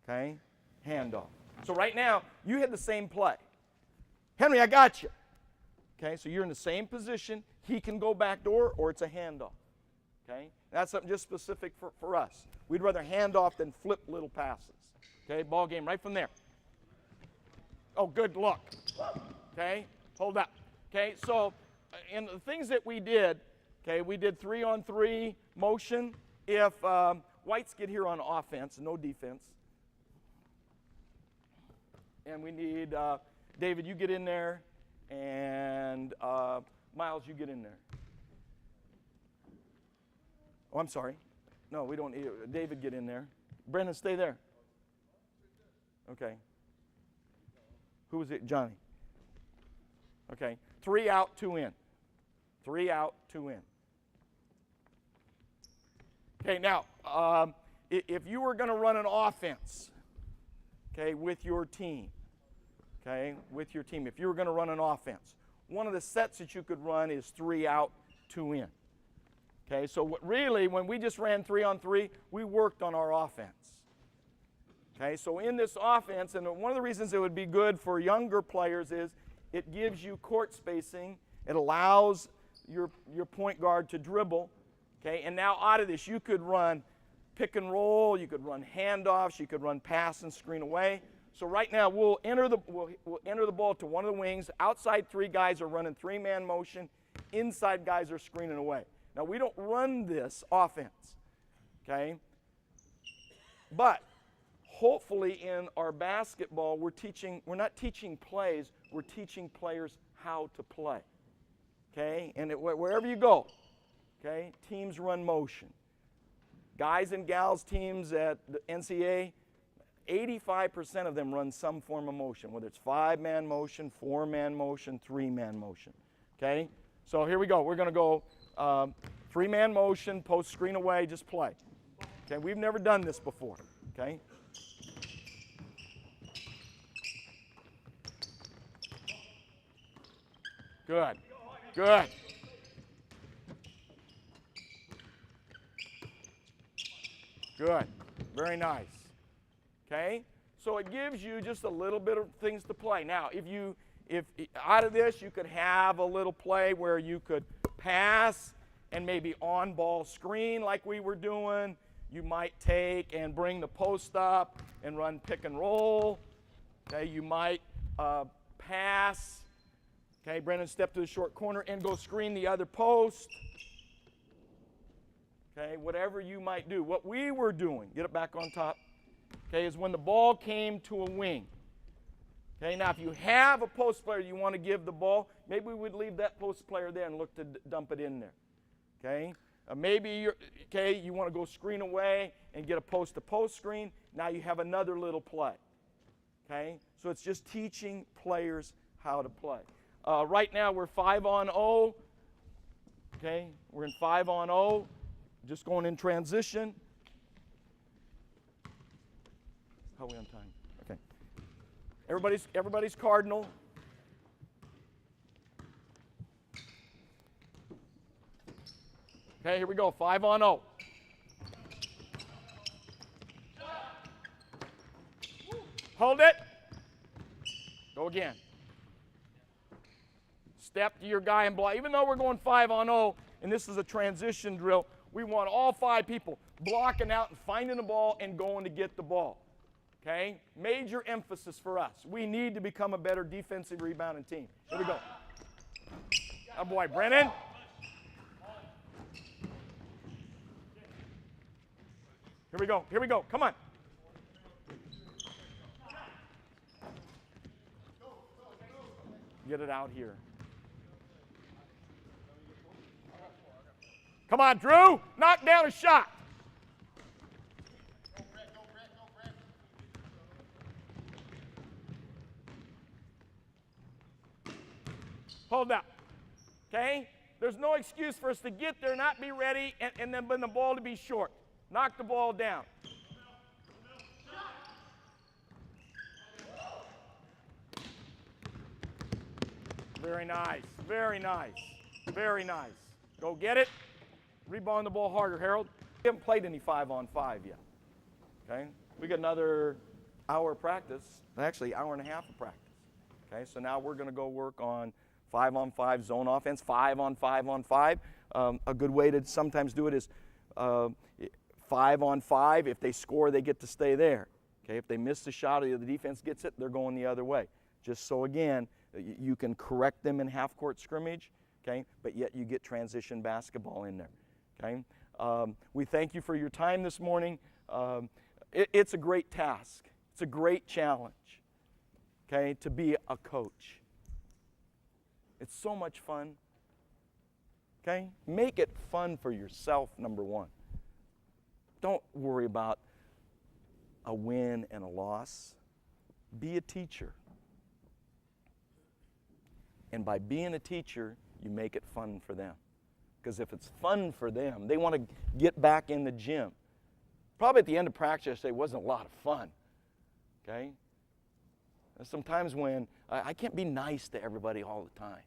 S1: Okay? Handoff. So right now, you had the same play. Henry, I got you. Okay, so you're in the same position. He can go back door, or it's a handoff. Okay? That's something just specific for us. We'd rather hand off than flip little passes. Okay, ball game right from there. Oh, good look. Okay, hold up. Okay, so and the things that we did, okay, we did 3-on-3 motion. If whites get here on offense, no defense. And we need, David, you get in there, and Miles, you get in there. Oh, I'm sorry. No, we don't need David, get in there. Brendan, stay there. Okay. Who was it? Johnny. Okay. 3 out, 2 in. 3 out, 2 in. Okay, now, if you were going to run an offense, okay, with your team, if you were going to run an offense, one of the sets that you could run is 3 out, 2 in. Okay, so really, when we just ran 3-on-3, we worked on our offense. Okay, so in this offense, and one of the reasons it would be good for younger players is it gives you court spacing. It allows your point guard to dribble. Okay, and now out of this, you could run pick and roll, you could run handoffs, you could run pass and screen away. So right now, we'll enter the ball to one of the wings. Outside 3 guys are running 3-man motion. Inside guys are screening away. Now, we don't run this offense, okay? But hopefully in our basketball, we're not teaching plays, we're teaching players how to play, okay? And wherever you go, okay, teams run motion. Guys and gals teams at the NCAA, 85% of them run some form of motion, whether it's 5-man motion, 4-man motion, 3-man motion, okay? So here we go. We're going to go 3-man motion, post screen away, just play. Okay, we've never done this before, okay? Good, good. Good, very nice. Okay, so it gives you just a little bit of things to play. Now, if out of this you could have a little play where you could pass and maybe on-ball screen like we were doing. You might take and bring the post up and run pick and roll. Okay, you might pass. Okay, Brennan, step to the short corner and go screen the other post. Okay, whatever you might do. What we were doing, get it back on top, okay, is when the ball came to a wing. Okay, now if you have a post player you want to give the ball, maybe we would leave that post player there and look to dump it in there. Okay, maybe you want to go screen away and get a post-to-post screen. Now you have another little play. Okay, so it's just teaching players how to play. Right now we're 5-on-0. Okay, we're in 5-on-0. Just going in transition. How are we on time? Okay. Everybody's cardinal. Okay, here we go. 5-on-0. Hold it. Go again. Step to your guy and block. Even though we're going 5-on-0, and this is a transition drill, we want all 5 people blocking out and finding the ball and going to get the ball. Okay? Major emphasis for us. We need to become a better defensive rebounding team. Here we go. Oh boy, Brennan. Here we go. Here we go. Come on. Get it out here. Come on, Drew. Knock down a shot. Hold up. Okay? There's no excuse for us to get there, not be ready, and then the ball to be short. Knock the ball down. Very nice. Very nice. Very nice. Go get it. Rebound the ball harder, Harold. We haven't played any 5-on-5 yet. Okay? We got another hour of practice, actually hour and a half of practice. Okay? So now we're going to go work on 5-on-5 zone offense, 5-on-5-on-5. A good way to sometimes do it is 5-on-5. If they score, they get to stay there. Okay? If they miss the shot or the defense gets it, they're going the other way. Just so, again, you can correct them in half-court scrimmage, okay? But yet you get transition basketball in there. Okay? We thank you for your time this morning. It's a great task. It's a great challenge, okay, to be a coach. It's so much fun. Okay? Make it fun for yourself, number one. Don't worry about a win and a loss. Be a teacher. And by being a teacher, you make it fun for them. Because if it's fun for them, they want to get back in the gym. Probably at the end of practice, it wasn't a lot of fun. Okay? There's sometimes when I can't be nice to everybody all the time.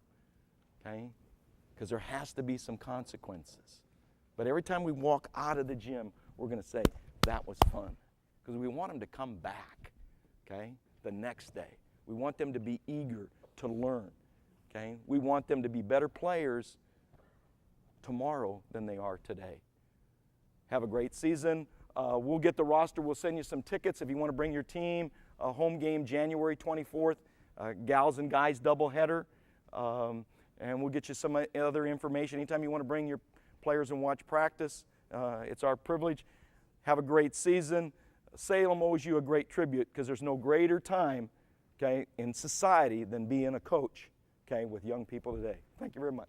S1: Okay? Because there has to be some consequences. But every time we walk out of the gym, we're going to say, that was fun. Because we want them to come back, okay, the next day. We want them to be eager to learn. Okay? We want them to be better players tomorrow than they are today. Have a great season. We'll get the roster. We'll send you some tickets if you want to bring your team. A home game January 24th, gals and guys doubleheader. And we'll get you some other information. Anytime you want to bring your players and watch practice, it's our privilege. Have a great season. Salem owes you a great tribute because there's no greater time, okay, in society than being a coach, okay, with young people today. Thank you very much.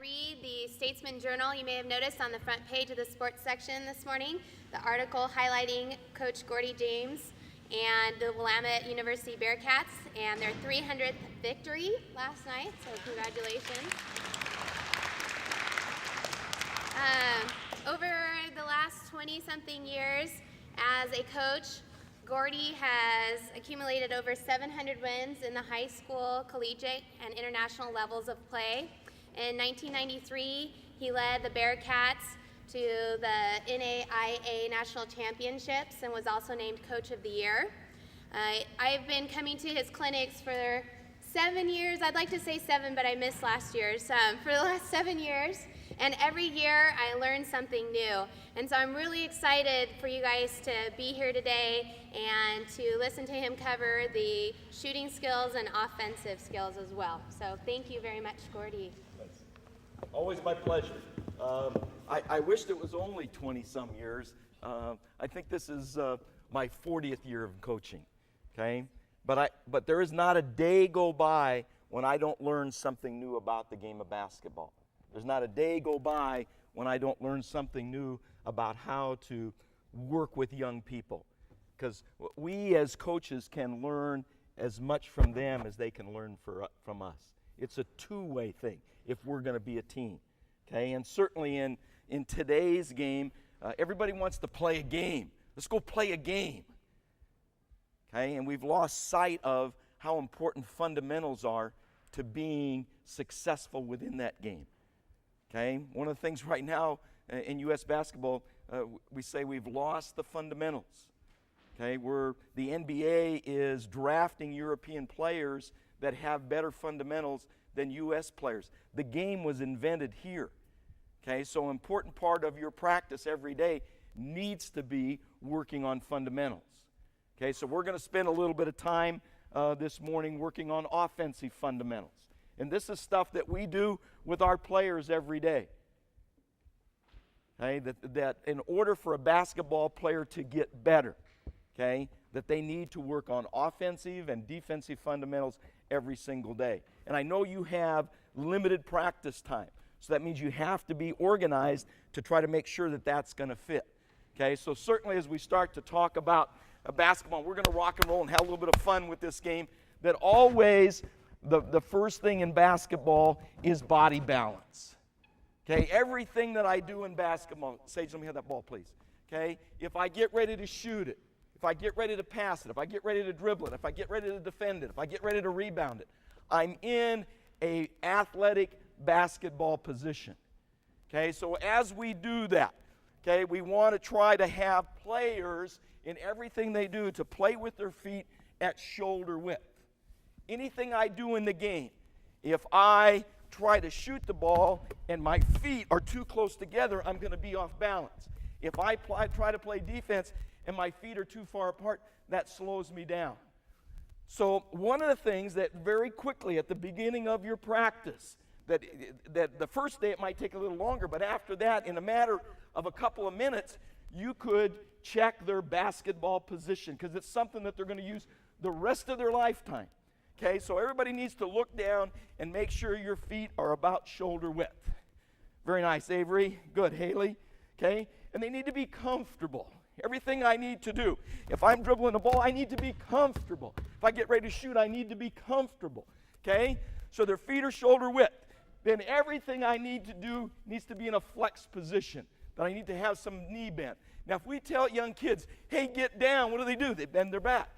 S3: read the Statesman Journal. You may have noticed on the front page of the sports section this morning, the article highlighting Coach Gordie James and the Willamette University Bearcats and their 300th victory last night, so congratulations. Over the last 20-something years as a coach, Gordie has accumulated over 700 wins in the high school, collegiate, and international levels of play. In 1993, he led the Bearcats to the NAIA National Championships and was also named Coach of the Year. I've been coming to his clinics for 7 years. I'd like to say 7, but I missed last year's. For the last 7 years, and every year I learn something new. And so I'm really excited for you guys to be here today and to listen to him cover the shooting skills and offensive skills as well. So thank you very much, Gordie.
S1: Always my pleasure. I wished it was only 20-some years. I think this is my 40th year of coaching, okay? But there is not a day go by when I don't learn something new about the game of basketball. There's not a day go by when I don't learn something new about how to work with young people. Because we as coaches can learn as much from them as they can learn from us. It's a two-way thing if we're going to be a team. Okay, and certainly in today's game, everybody wants to play a game. Let's go play a game. Okay, and we've lost sight of how important fundamentals are to being successful within that game. Okay, one of the things right now in U.S. basketball, we say we've lost the fundamentals. Okay, the NBA is drafting European players that have better fundamentals than U.S. players. The game was invented here. Okay, so an important part of your practice every day needs to be working on fundamentals. Okay, so we're going to spend a little bit of time this morning working on offensive fundamentals. And this is stuff that we do with our players every day. Okay, that in order for a basketball player to get better, okay, that they need to work on offensive and defensive fundamentals every single day. And I know you have limited practice time, so that means you have to be organized to try to make sure that that's going to fit. Okay, so certainly as we start to talk about basketball, we're going to rock and roll and have a little bit of fun with this game, that always the first thing in basketball is body balance. Okay, everything that I do in basketball, Sage, let me have that ball, please. Okay, if I get ready to shoot it, if I get ready to pass it, if I get ready to dribble it, if I get ready to defend it, if I get ready to rebound it, I'm in an athletic basketball position. Okay, so as we do that, okay, we want to try to have players in everything they do to play with their feet at shoulder width. Anything I do in the game, if I try to shoot the ball and my feet are too close together, I'm going to be off balance. If I try to play defense and my feet are too far apart, that slows me down. So one of the things that very quickly at the beginning of your practice, that the first day it might take a little longer, but after that, in a matter of a couple of minutes, you could check their basketball position, because it's something that they're going to use the rest of their lifetime. Okay, so everybody needs to look down and make sure your feet are about shoulder width. Very nice, Avery. Good, Haley. Okay, and they need to be comfortable. Everything I need to do, if I'm dribbling the ball, I need to be comfortable. If I get ready to shoot, I need to be comfortable. Okay, so their feet are shoulder width. Then everything I need to do needs to be in a flex position, that I need to have some knee bend. Now, if we tell young kids, hey, get down, what do? They bend their back.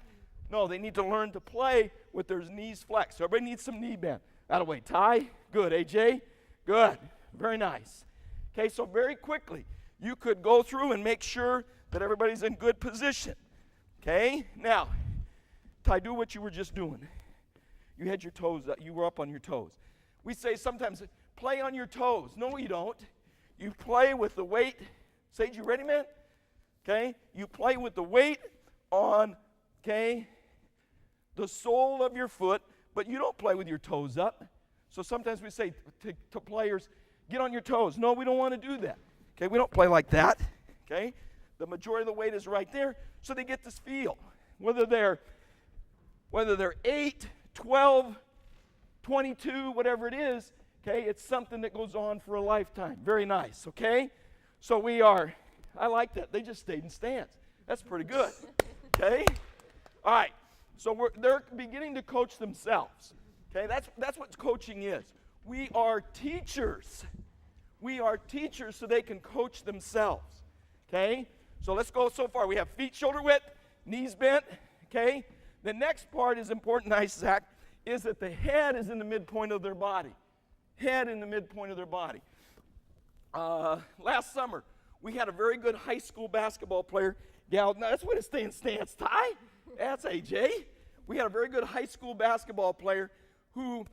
S1: No, they need to learn to play with their knees flexed. So everybody needs some knee bend. That way, Ty. Good, AJ. Good. Very nice. Okay, so very quickly, you could go through and make sure that everybody's in good position. Okay? Now, Ty, do what you were just doing. You had your toes up. You were up on your toes. We say sometimes, play on your toes. No, you don't. You play with the weight. Sage, you ready, man? Okay? You play with the weight on, okay, the sole of your foot, but you don't play with your toes up. So sometimes we say to players, get on your toes. No, we don't want to do that. Okay, we don't play like that. Okay? The majority of the weight is right there, so they get this feel. Whether they're 8, 12, 22, whatever it is, Okay, it's something that goes on for a lifetime. Very nice, okay? So I like that. They just stayed in stance. That's pretty good, okay? All right, so they're beginning to coach themselves, okay? That's what coaching is. We are teachers. We are teachers so they can coach themselves, okay? So let's go so far. We have feet shoulder width, knees bent, okay? The next part is important, nice, Zach, is that the head is in the midpoint of their body. Head in the midpoint of their body. Last summer, we had a very good high school basketball player. Gal, no, that's what it stay in stance, Ty. That's AJ. We had a very good high school basketball player who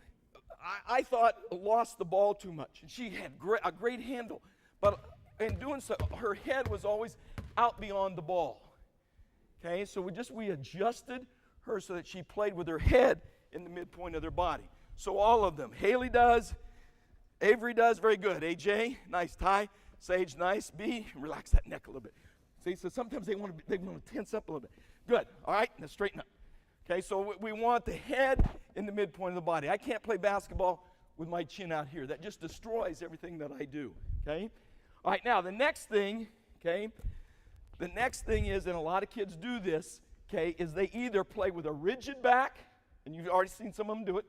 S1: I thought lost the ball too much. And she had a great handle. But in doing so, her head was always out beyond the ball. Okay, so we adjusted her so that she played with her head in the midpoint of their body. So all of them. Haley does. Avery does. Very good. AJ, nice. Ty, Sage, nice. B, relax that neck a little bit. See, so sometimes they want to tense up a little bit. Good. All right, now straighten up. Okay, so we want the head in the midpoint of the body. I can't play basketball with my chin out here. That just destroys everything that I do. Okay? All right, now the next thing, okay, is, and a lot of kids do this, okay, is they either play with a rigid back, and you've already seen some of them do it,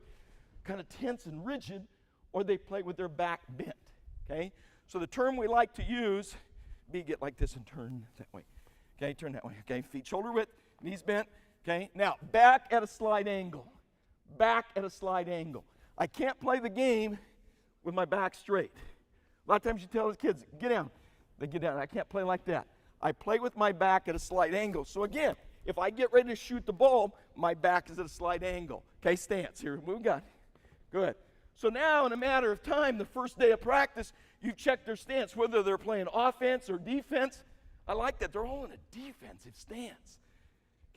S1: kind of tense and rigid, or they play with their back bent, okay? So the term we like to use, get like this and turn that way. Okay, turn that way, okay? Feet shoulder width, knees bent, okay? Now, back at a slight angle. Back at a slight angle. I can't play the game with my back straight. A lot of times you tell the kids, get down. They get down. I can't play like that. I play with my back at a slight angle. So again, if I get ready to shoot the ball, my back is at a slight angle. Okay, stance here. We got it. Good. So now, in a matter of time, the first day of practice, you've checked their stance, whether they're playing offense or defense. I like that. They're all in a defensive stance.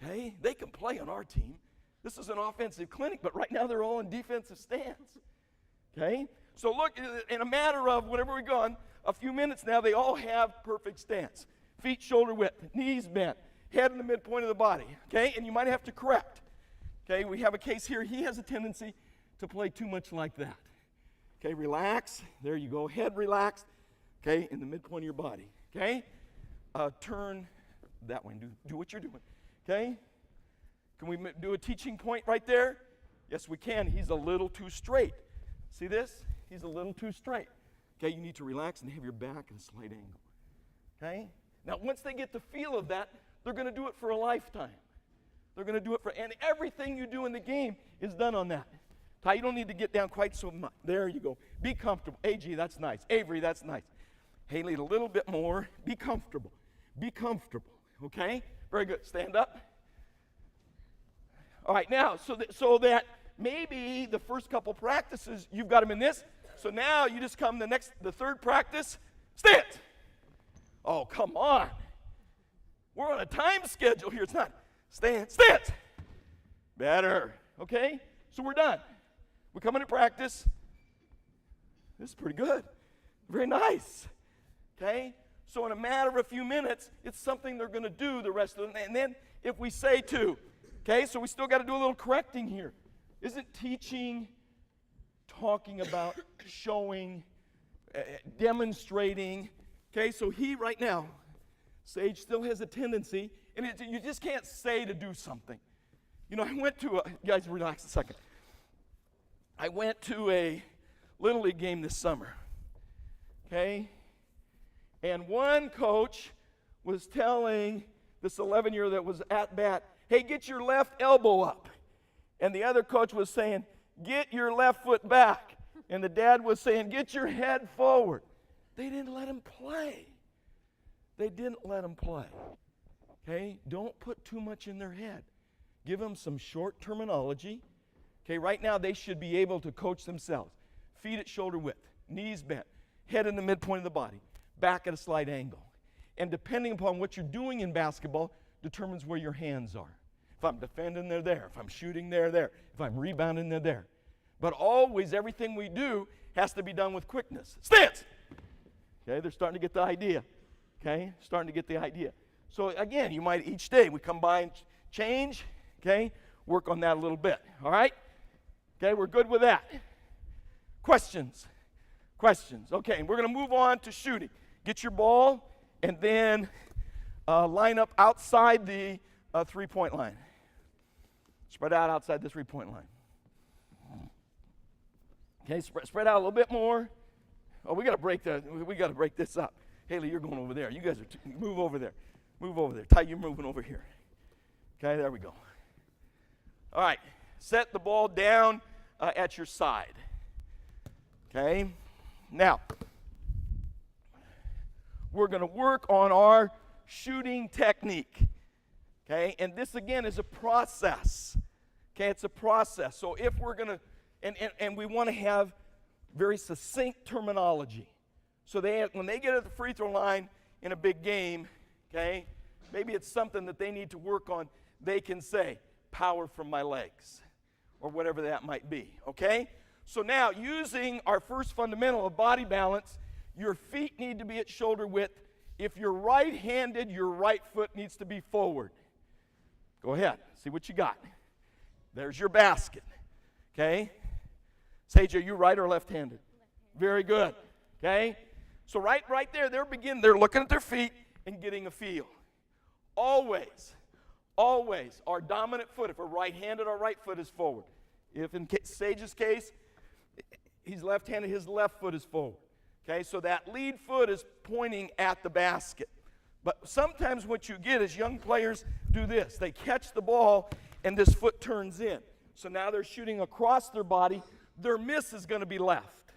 S1: Okay? They can play on our team. This is an offensive clinic, but right now they're all in defensive stance. Okay? So look, in a matter of whatever we've gone, a few minutes now, they all have perfect stance. Feet shoulder width, knees bent, head in the midpoint of the body. Okay? And you might have to correct. Okay? We have a case here. He has a tendency to play too much like that. Okay, relax. There you go. Head relaxed. Okay, in the midpoint of your body. Okay? Turn that way. Do what you're doing. Okay? Can we do a teaching point right there? Yes, we can. He's a little too straight. See this? He's a little too straight. Okay, you need to relax and have your back at a slight angle. Okay? Now, once they get the feel of that, they're going to do it for a lifetime. They're going to do it and everything you do in the game is done on that. Ty, you don't need to get down quite so much. There you go. Be comfortable. AG, that's nice. Avery, that's nice. Haley, a little bit more. Be comfortable. Be comfortable. Okay? Very good. Stand up. All right, now, so that maybe the first couple practices, you've got them in this. So now you just come the third practice, stand. Oh, come on. We're on a time schedule here. It's not stand. Better. Okay? So we're done. We come into practice. This is pretty good. Very nice. Okay? So in a matter of a few minutes, it's something they're going to do the rest of the day. And then if we say to, okay, so we still got to do a little correcting here. Isn't teaching talking about showing, demonstrating? Okay, so he right now, Sage still has a tendency, and you just can't say to do something. You know, I went to guys, relax a second. I went to a Little League game this summer, okay? And one coach was telling this 11-year-old that was at bat, hey, get your left elbow up. And the other coach was saying, get your left foot back. And the dad was saying, get your head forward. They didn't let him play. They didn't let him play. Okay? Don't put too much in their head. Give them some short terminology. Okay, right now they should be able to coach themselves. Feet at shoulder width, knees bent, head in the midpoint of the body, back at a slight angle. And depending upon what you're doing in basketball determines where your hands are. If I'm defending, they're there. If I'm shooting, they're there. If I'm rebounding, they're there. But always everything we do has to be done with quickness. Stance! Okay, they're starting to get the idea. Okay, starting to get the idea. So again, you might each day we come by and change. Okay, work on that a little bit. All right? Okay, we're good with that. Questions? Questions. Okay, and we're going to move on to shooting. Get your ball and then line up outside the three-point line. Spread out outside the three-point line. Okay, spread out a little bit more. Oh, we got to break this up. Haley, you're going over there. You guys move over there. Move over there. Ty, you're moving over here. Okay, there we go. All right, set the ball down at your side. Okay, now we're going to work on our shooting technique. Okay, and this again is a process. Okay, it's a process. So if we're going to, and we want to have very succinct terminology. So when they get at the free throw line in a big game, okay, maybe it's something that they need to work on. They can say, power from my legs, or whatever that might be, okay? So now, using our first fundamental of body balance, your feet need to be at shoulder width. If you're right-handed, your right foot needs to be forward. Go ahead, see what you got. There's your basket, okay? Sage, are you right or left-handed? Very good, okay? So right there, they're looking at their feet and getting a feel. Always, our dominant foot, if we're right-handed, our right foot is forward. If in Sage's case, he's left-handed, his left foot is forward. Okay, so that lead foot is pointing at the basket. But sometimes what you get is young players do this. They catch the ball, and this foot turns in. So now they're shooting across their body. Their miss is going to be left.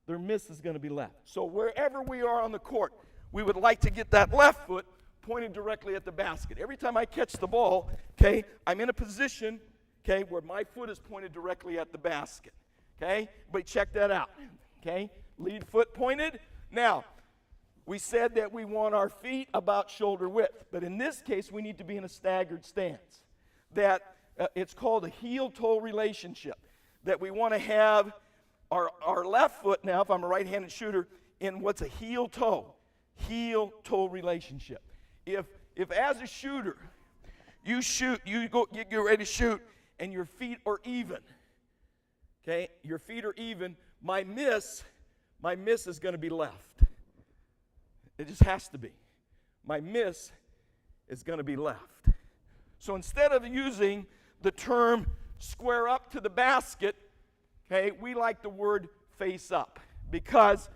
S1: Their miss is going to be left. So wherever we are on the court, we would like to get that left foot pointed directly at the basket. Every time I catch the ball, okay, I'm in a position, okay, where my foot is pointed directly at the basket. Okay, but check that out. Okay, lead foot pointed. Now, we said that we want our feet about shoulder width, but in this case, we need to be in a staggered stance. That it's called a heel-toe relationship. That we want to have our left foot now, if I'm a right-handed shooter, in what's a heel-toe relationship. If as a shooter, you shoot, you get ready to shoot, and your feet are even. Okay, your feet are even. My miss is going to be left. It just has to be. My miss is going to be left. So instead of using the term square up to the basket, okay, we like the word face up, because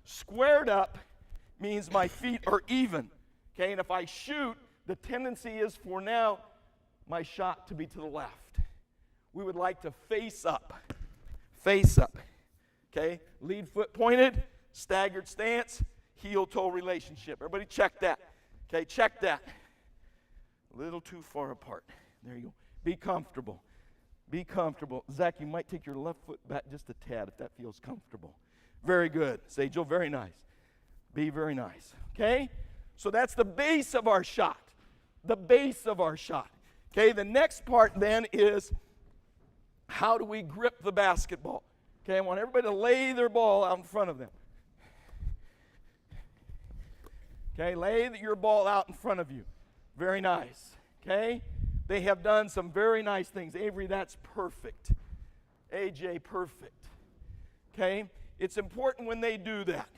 S1: squared up means my feet are even. Okay, and if I shoot, the tendency is for now my shot to be to the left. We would like to face up. Face up. Okay, lead foot pointed, staggered stance, heel-toe relationship. Everybody check that. Okay, check that. A little too far apart. There you go. Be comfortable. Be comfortable. Zach, you might take your left foot back just a tad if that feels comfortable. Very good. Sage, very nice. Be very nice. Okay? So that's the base of our shot. The base of our shot. Okay, the next part then is how do we grip the basketball? Okay, I want everybody to lay their ball out in front of them. Okay, lay your ball out in front of you. Very nice. Okay, they have done some very nice things. Avery, that's perfect. AJ, perfect. Okay, it's important when they do that.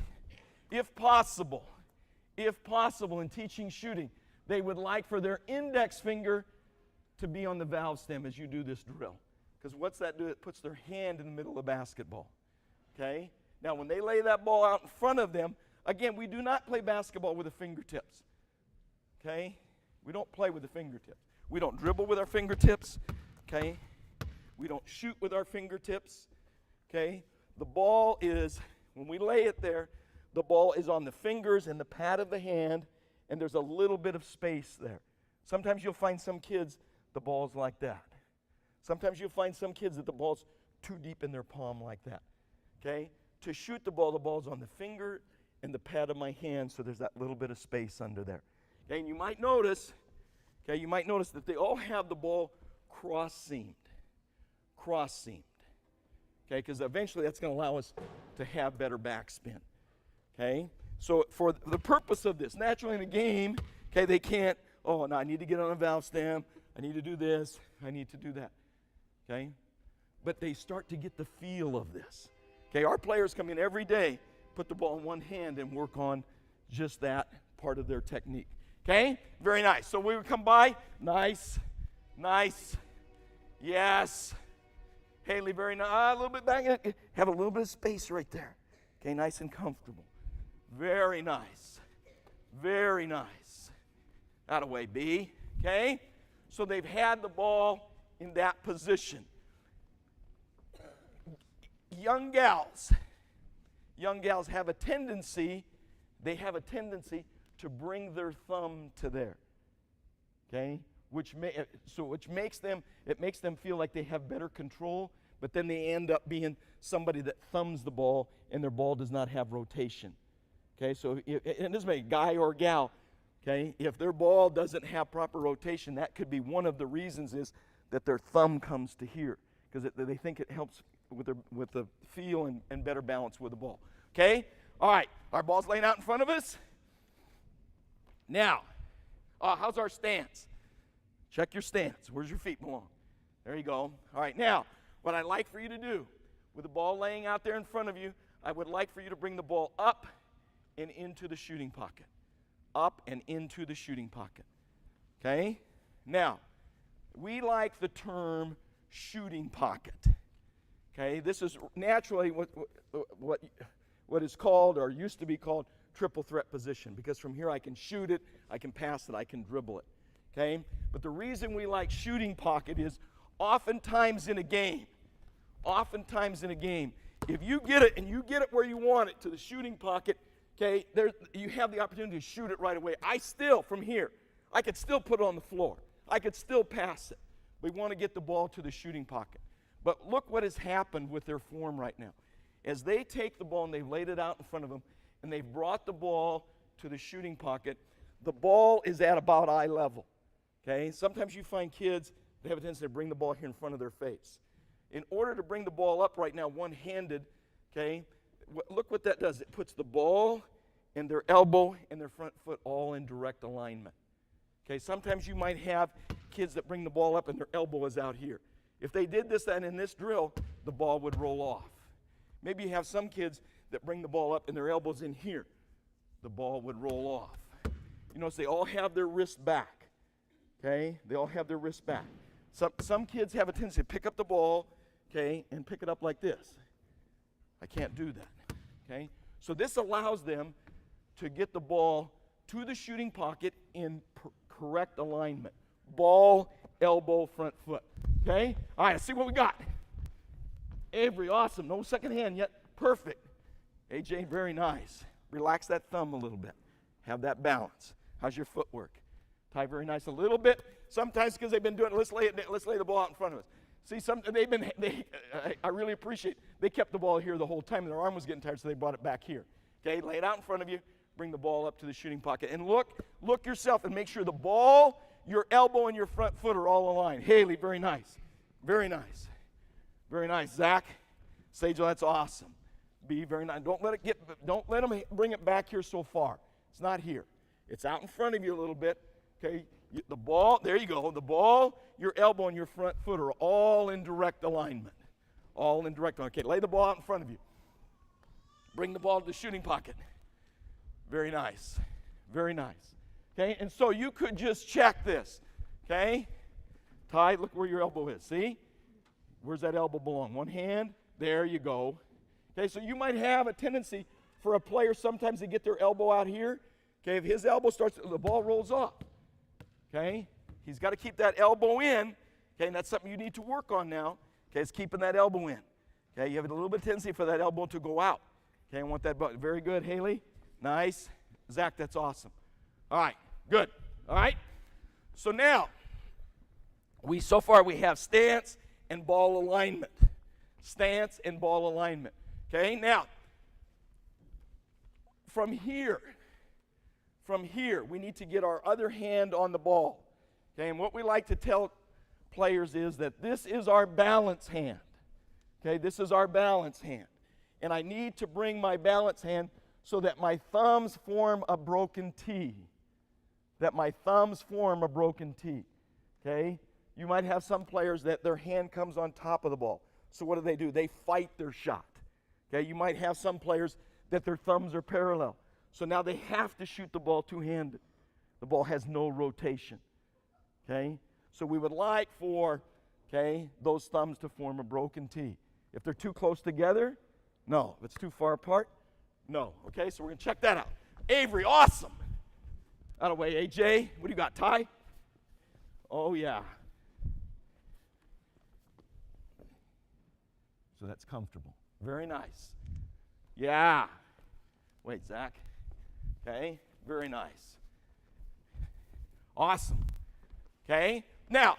S1: If possible, in teaching shooting, they would like for their index finger to be on the valve stem as you do this drill. Because what's that do? It puts their hand in the middle of the basketball. Okay? Now, when they lay that ball out in front of them, again, we do not play basketball with the fingertips. Okay? We don't play with the fingertips. We don't dribble with our fingertips. Okay? We don't shoot with our fingertips. Okay? The ball is, when we lay it there, the ball is on the fingers and the pad of the hand, and there's a little bit of space there. Sometimes you'll find some kids, the ball's like that. Sometimes you'll find some kids that the ball's too deep in their palm like that. Okay? To shoot the ball's on the finger and the pad of my hand, so there's that little bit of space under there. Okay? And you might notice that they all have the ball cross-seamed. Cross-seamed. Okay? Because eventually that's going to allow us to have better backspin. Okay? So for the purpose of this, naturally in a game, okay, they can't, oh, no, I need to get on a valve stem, I need to do this, I need to do that. Okay? But they start to get the feel of this. Okay, our players come in every day, put the ball in one hand and work on just that part of their technique. Okay, very nice. So we would come by, nice, nice, yes. Haley, very nice. A little bit back, have a little bit of space right there. Okay, nice and comfortable. Very nice, very nice. That away, B. Okay, so they've had the ball in that position. Young gals have a tendency, to bring their thumb to there, okay? Which makes them feel like they have better control, but then they end up being somebody that thumbs the ball and their ball does not have rotation, okay? So, and this may be guy or gal, okay? If their ball doesn't have proper rotation, that could be one of the reasons is that their thumb comes to here, because they think it helps with the feel and better balance with the ball. Okay? All right. Our ball's laying out in front of us. Now, how's our stance? Check your stance. Where's your feet belong? There you go. All right. Now, what I'd like for you to do, with the ball laying out there in front of you, I would like for you to bring the ball up and into the shooting pocket. Up and into the shooting pocket. Okay? Now, we like the term shooting pocket. Okay, this is naturally what is called or used to be called triple threat position, because from here I can shoot it, I can pass it, I can dribble it. Okay, but the reason we like shooting pocket is oftentimes in a game, if you get it and you get it where you want it to the shooting pocket, okay, you have the opportunity to shoot it right away. From here, I could still put it on the floor. I could still pass it. We want to get the ball to the shooting pocket. But look what has happened with their form right now. As they take the ball and they've laid it out in front of them and they've brought the ball to the shooting pocket, the ball is at about eye level. Okay? Sometimes you find kids, they have a tendency to bring the ball here in front of their face. In order to bring the ball up right now one-handed, okay, look what that does. It puts the ball and their elbow and their front foot all in direct alignment. Okay, sometimes you might have kids that bring the ball up and their elbow is out here. If they did this then in this drill, the ball would roll off. Maybe you have some kids that bring the ball up and their elbow's in here. The ball would roll off. You notice they all have their wrist back. Okay? They all have their wrist back. Some kids have a tendency to pick up the ball, okay, and pick it up like this. I can't do that. Okay? So this allows them to get the ball to the shooting pocket in correct alignment. Ball, elbow, front foot. Okay? All right, let's see what we got. Avery, awesome. No second hand yet. Perfect. AJ, very nice. Relax that thumb a little bit. Have that balance. How's your footwork? Ty, very nice. A little bit. Sometimes because they've been doing it, let's lay the ball out in front of us. See, I really appreciate they kept the ball here the whole time and their arm was getting tired, so they brought it back here. Okay, lay it out in front of you. Bring the ball up to the shooting pocket. And look yourself and make sure the ball, your elbow, and your front foot are all aligned. Haley, very nice. Very nice. Very nice. Zach, Sage, that's awesome. B, very nice. Don't let them bring it back here so far. It's not here. It's out in front of you a little bit. Okay, the ball, there you go. The ball, your elbow, and your front foot are all in direct alignment. All in direct alignment. Okay, lay the ball out in front of you. Bring the ball to the shooting pocket. Very nice. Very nice. Okay, and so you could just check this. Okay? Ty, look where your elbow is. See? Where's that elbow belong? One hand. There you go. Okay, so you might have a tendency for a player sometimes to get their elbow out here. Okay, if his elbow starts, the ball rolls up. Okay? He's got to keep that elbow in. Okay, and that's something you need to work on now. Okay, it's keeping that elbow in. Okay, you have a little bit of tendency for that elbow to go out. Okay, I want that button. Very good, Haley. Nice. Zach, that's awesome. All right, good. All right. So now, so far we have stance and ball alignment. Stance and ball alignment. Okay, now, from here, we need to get our other hand on the ball. Okay, and what we like to tell players is that this is our balance hand. Okay, this is our balance hand. And I need to bring my balance hand so that my thumbs form a broken T. Okay? You might have some players that their hand comes on top of the ball. So what do? They fight their shot. Okay, you might have some players that their thumbs are parallel. So now they have to shoot the ball two-handed. The ball has no rotation. Okay? So we would like for, okay, those thumbs to form a broken T. If they're too close together, no. If it's too far apart, no. Okay, so we're going to check that out. Avery, awesome. Out of the way, AJ. What do you got, Ty? Oh, yeah. So that's comfortable. Very nice. Yeah. Wait, Zach. Okay, very nice. Awesome. Okay, now,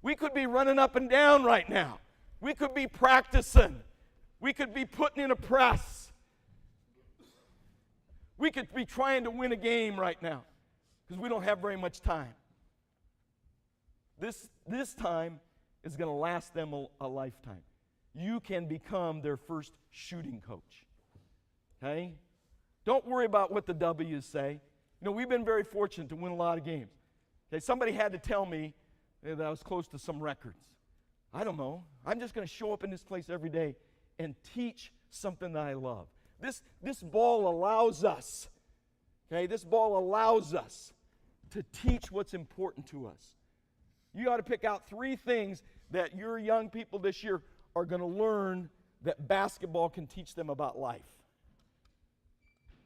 S1: we could be running up and down right now. We could be practicing. We could be putting in a press. We could be trying to win a game right now because we don't have very much time. This time is going to last them a lifetime. You can become their first shooting coach. Okay? Don't worry about what the W's say. You know, we've been very fortunate to win a lot of games. Okay, somebody had to tell me that I was close to some records. I don't know. I'm just going to show up in this place every day and teach something that I love. This ball allows us, okay, this ball allows us to teach what's important to us. You ought to pick out 3 things that your young people this year are going to learn that basketball can teach them about life.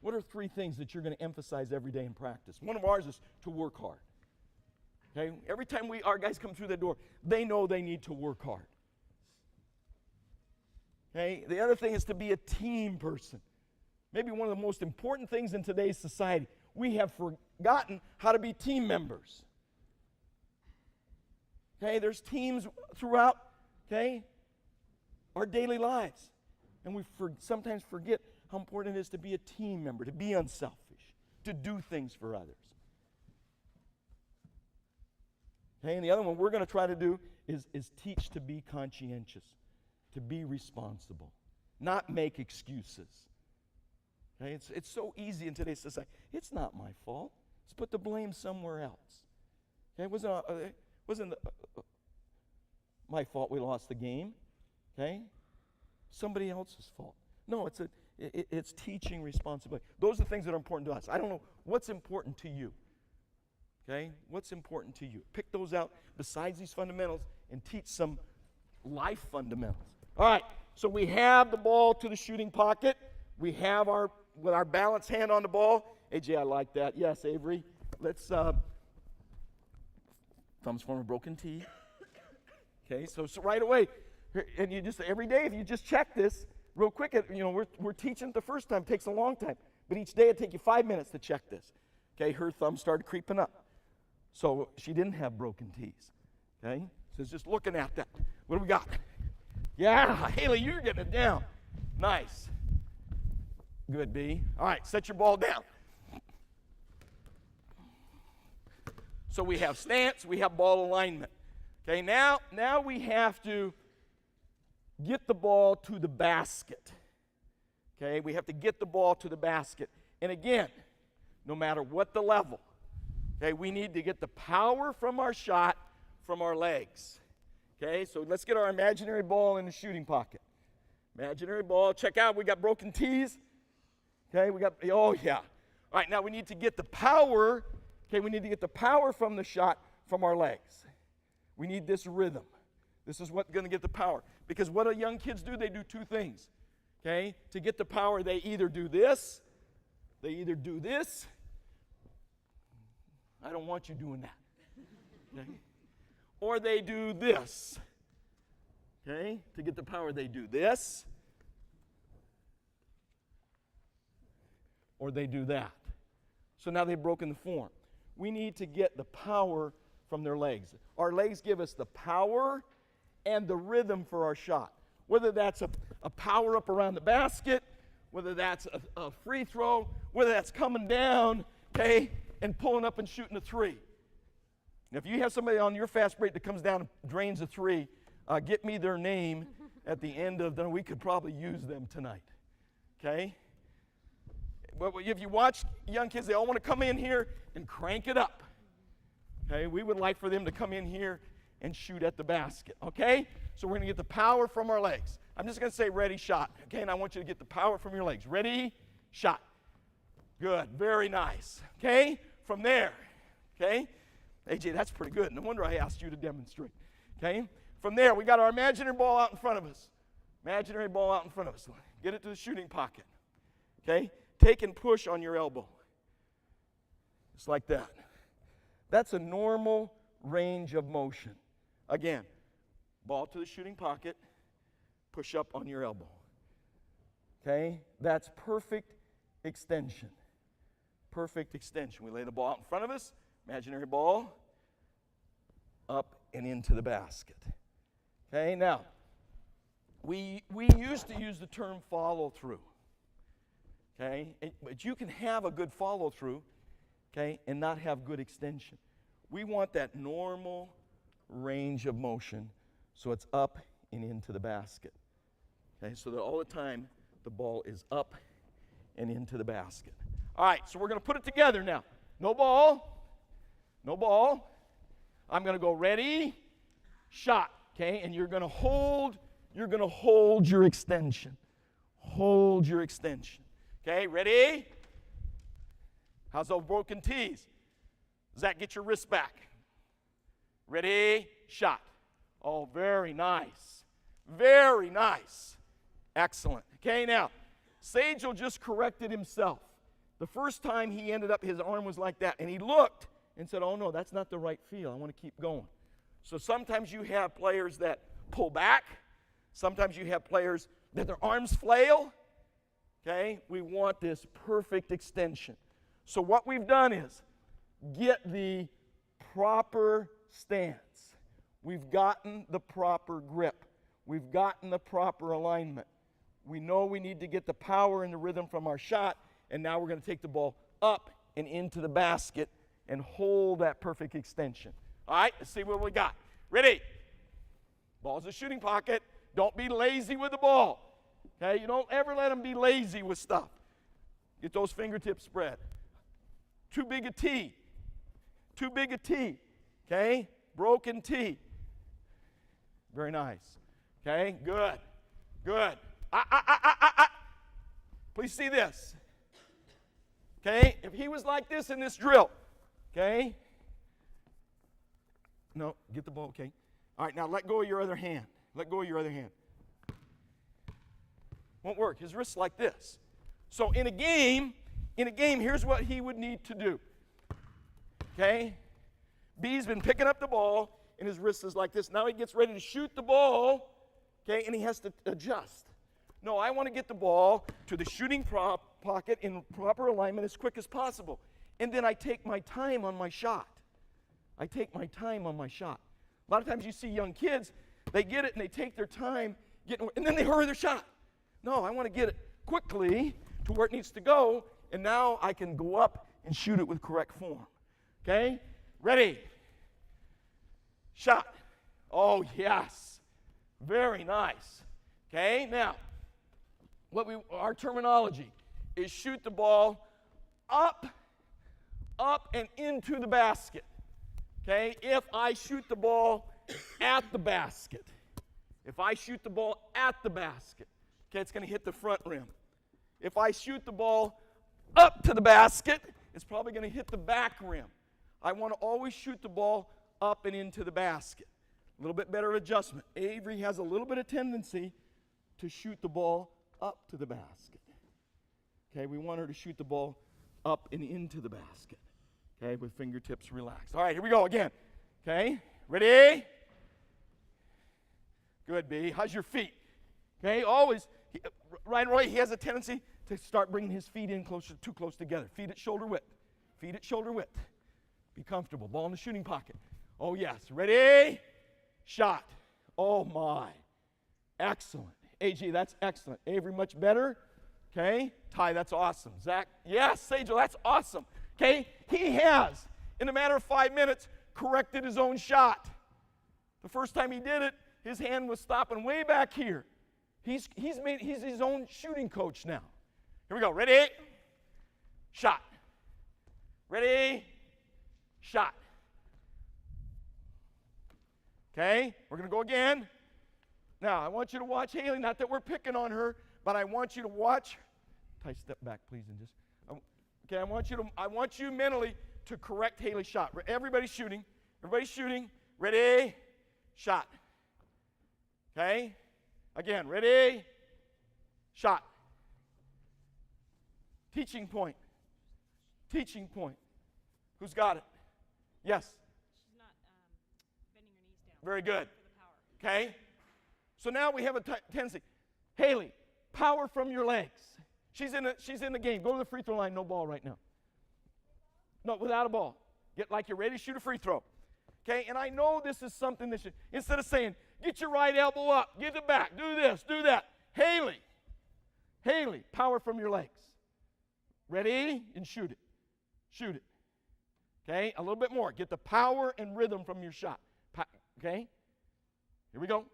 S1: What are 3 things that you're going to emphasize every day in practice? One of ours is to work hard. Okay? Every time our guys come through that door, they know they need to work hard. Okay? The other thing is to be a team person. Maybe one of the most important things in today's society. We have forgotten how to be team members. Okay? There's teams throughout, okay, our daily lives. And we sometimes forget how important it is to be a team member, to be unselfish, to do things for others. Okay, and the other one we're going to try to do is teach to be conscientious, to be responsible, not make excuses. Okay, it's so easy in today's society. It's not my fault. Let's put the blame somewhere else. Okay, it wasn't my fault we lost the game. Okay, somebody else's fault. No, it's teaching responsibility. Those are the things that are important to us. I don't know what's important to you. Okay? What's important to you? Pick those out besides these fundamentals and teach some life fundamentals. All right, so we have the ball to the shooting pocket. We have with our balanced hand on the ball. AJ, I like that. Yes, Avery. Let's, thumbs form a broken T. Okay, so right away, and you just, every day, if you just check this, real quick, we're teaching it the first time. It takes a long time. But each day it'd take you 5 minutes to check this. Okay, her thumb started creeping up. So she didn't have broken T's. Okay? So it's just looking at that. What do we got? Yeah, Haley, you're getting it down. Nice. Good, B. All right, set your ball down. So we have stance, we have ball alignment. Okay, now we have to get the ball to the basket. Okay, we have to get the ball to the basket. And again, no matter what the level, okay, we need to get the power from our shot from our legs. Okay, so let's get our imaginary ball in the shooting pocket. Imaginary ball, check out, we got broken T's. Okay, oh yeah. All right, now we need to get the power, okay, we need to get the power from the shot from our legs. We need this rhythm. This is what's going to get the power. Because what do young kids do? They do 2 things. Okay? To get the power, they either do this. I don't want you doing that. Okay? Or they do this. Okay? To get the power, they do this. Or they do that. So now they've broken the form. We need to get the power from their legs. Our legs give us the power and the rhythm for our shot. Whether that's a power up around the basket, whether that's a free throw, whether that's coming down, okay, and pulling up and shooting a 3. Now, if you have somebody on your fast break that comes down and drains a 3, get me their name at the end of we could probably use them tonight, okay? But if you watch young kids, they all want to come in here and crank it up, okay? We would like for them to come in here and shoot at the basket, okay? So we're going to get the power from our legs. I'm just going to say ready, shot. Okay, and I want you to get the power from your legs. Ready, shot. Good, very nice. Okay, from there. Okay, AJ, that's pretty good. No wonder I asked you to demonstrate. Okay, from there, we got our imaginary ball out in front of us. Imaginary ball out in front of us. Get it to the shooting pocket. Okay, take and push on your elbow. Just like that. That's a normal range of motion. Again, ball to the shooting pocket, push up on your elbow. Okay, that's perfect extension. Perfect extension. We lay the ball out in front of us, imaginary ball, up and into the basket. Okay, now, we used to use the term follow through. Okay, but you can have a good follow through, okay, and not have good extension. We want that normal range of motion so it's up and into the basket. Okay, so that all the time the ball is up and into the basket. All right, so we're going to put it together now. No ball. No ball. I'm going to go ready, shot. Okay, and you're going to hold your extension. Hold your extension. Okay, ready? How's those broken T's? Does that get your wrist back? Ready, shot. Oh, very nice. Very nice. Excellent. Okay, now, Sagel just corrected himself. The first time he ended up, his arm was like that, and he looked and said, oh, no, that's not the right feel. I want to keep going. So sometimes you have players that pull back. Sometimes you have players that their arms flail. Okay, we want this perfect extension. So what we've done is get the proper stance. We've gotten the proper grip. We've gotten the proper alignment. We know we need to get the power and the rhythm from our shot, and now we're going to take the ball up and into the basket and hold that perfect extension. All right, let's see what we got. Ready? Ball's a shooting pocket. Don't be lazy with the ball. Okay, you don't ever let them be lazy with stuff. Get those fingertips spread. Too big a T. Too big a T. Okay, broken T. Very nice. Okay, good. Good. Please see this. Okay, if he was like this in this drill, okay. No, get the ball, okay. All right, now let go of your other hand. Let go of your other hand. Won't work. His wrist's like this. So in a game, here's what he would need to do. Okay? B's been picking up the ball, and his wrist is like this. Now he gets ready to shoot the ball, okay, and he has to adjust. No, I want to get the ball to the shooting pocket in proper alignment as quick as possible. And then I take my time on my shot. I take my time on my shot. A lot of times you see young kids, they get it and they take their time, and then they hurry their shot. No, I want to get it quickly to where it needs to go, and now I can go up and shoot it with correct form. Okay? Ready? Shot. Oh, yes. Very nice. Okay? Now, our terminology is shoot the ball up and into the basket. Okay? If I shoot the ball at the basket. If I shoot the ball at the basket. Okay, it's going to hit the front rim. If I shoot the ball up to the basket, it's probably going to hit the back rim. I want to always shoot the ball up and into the basket. A little bit better adjustment. Avery has a little bit of tendency to shoot the ball up to the basket. Okay, we want her to shoot the ball up and into the basket. Okay, with fingertips relaxed. All right, here we go again. Okay, ready? Good, B. How's your feet? Okay, always. Ryan Roy, he has a tendency to start bringing his feet in too close together. Feet at shoulder width. Feet at shoulder width. Be comfortable. Ball in the shooting pocket. Oh, yes. Ready? Shot. Oh, my. Excellent. AJ, that's excellent. Avery, much better. Okay. Ty, that's awesome. Zach, yes. Sagel, that's awesome. Okay. He has, in a matter of 5 minutes, corrected his own shot. The first time he did it, his hand was stopping way back here. He's his own shooting coach now. Here we go. Ready? Shot. Ready? Shot. Okay, we're going to go again. Now, I want you to watch Haley. Not that we're picking on her, but I want you to watch. Ty, step back, please, and just. Okay, I want you mentally to correct Haley's shot. Everybody's shooting. Everybody's shooting. Ready? Shot. Okay? Again, ready? Shot. Teaching point. Teaching point. Who's got it? Yes.
S4: She's not bending her knees down.
S1: Very good.
S4: For the power.
S1: Okay? So now we have a tendency. Haley, power from your legs. She's in the game. Go to the free throw line. No ball right now. No, without a ball. Get like you're ready to shoot a free throw. Okay? And I know this is something that should, instead of saying, get your right elbow up, get it back, do this, do that. Haley, power from your legs. Ready? And shoot it. Shoot it. Okay? A little bit more. Get the power and rhythm from your shot. Okay? Here we go.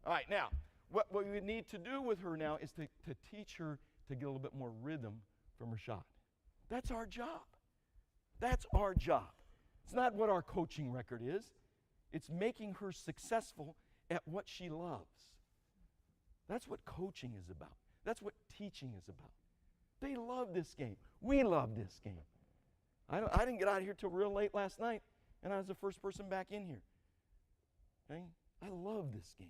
S1: All right, now, what we need to do with her now is to teach her to get a little bit more rhythm from her shot. That's our job. That's our job. It's not what our coaching record is. It's making her successful at what she loves. That's what coaching is about. That's what teaching is about. They love this game. We love this game. I didn't get out of here till real late last night, and I was the first person back in here. Okay? I love this game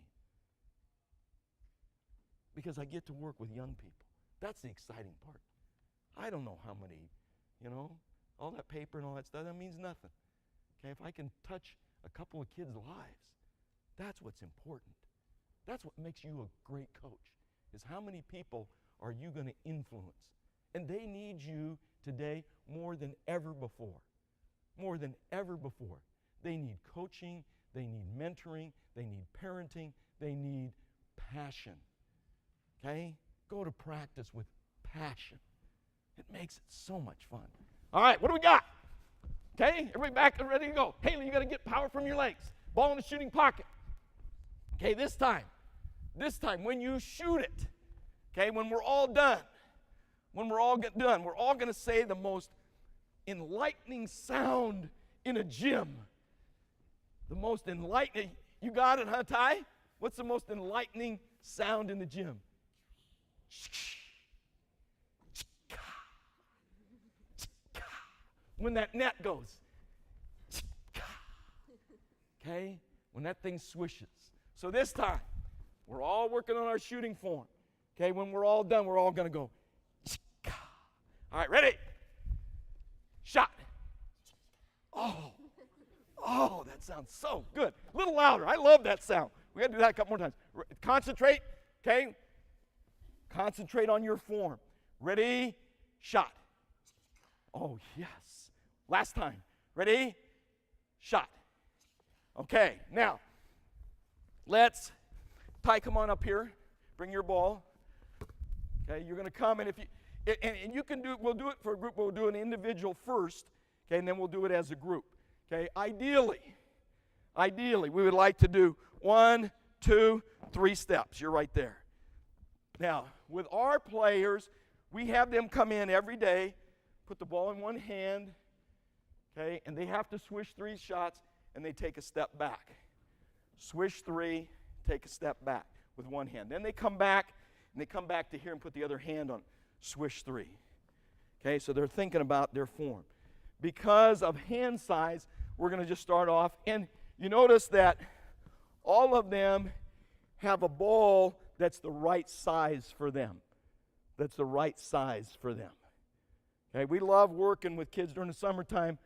S1: because I get to work with young people. That's the exciting part. I don't know how many, all that paper and all that stuff, that means nothing. Okay, if I can touch a couple of kids' lives, that's what's important. That's what makes you a great coach, is how many people are you going to influence? And they need you today more than ever before. More than ever before. They need coaching, they need mentoring, they need parenting, they need passion. Okay? Go to practice with passion. It makes it so much fun. All right, what do we got? Okay, everybody back and ready to go. Haley, you got to get power from your legs. Ball in the shooting pocket. Okay, this time, when you shoot it, okay, when we're all done, we're all going to say the most enlightening sound in a gym. The most enlightening, you got it, huh, Ty? What's the most enlightening sound in the gym? When that net goes. Okay? When that thing swishes. So this time, we're all working on our shooting form. Okay? When we're all done, we're all going to go. All right, ready? Shot. Oh, that sounds so good. A little louder. I love that sound. We got to do that a couple more times. Concentrate. Okay? Concentrate on your form. Ready? Shot. Oh, yes. Last time. Ready? Shot. Okay, now, let's, Ty, come on up here. Bring your ball. Okay, you're going to come, and if you, and you can do, we'll do it for a group, we'll do an individual first, okay, and then we'll do it as a group. Okay, ideally, we would like to do 1, 2, 3 steps. You're right there. Now, with our players, we have them come in every day, put the ball in one hand, okay, and they have to swish 3 shots, and they take a step back. Swish 3, take a step back with one hand. Then they come back, and they come back to here and put the other hand on. Swish 3. Okay, so they're thinking about their form. Because of hand size, we're going to just start off, and you notice that all of them have a ball that's the right size for them. That's the right size for them. Okay, we love working with kids during the summertime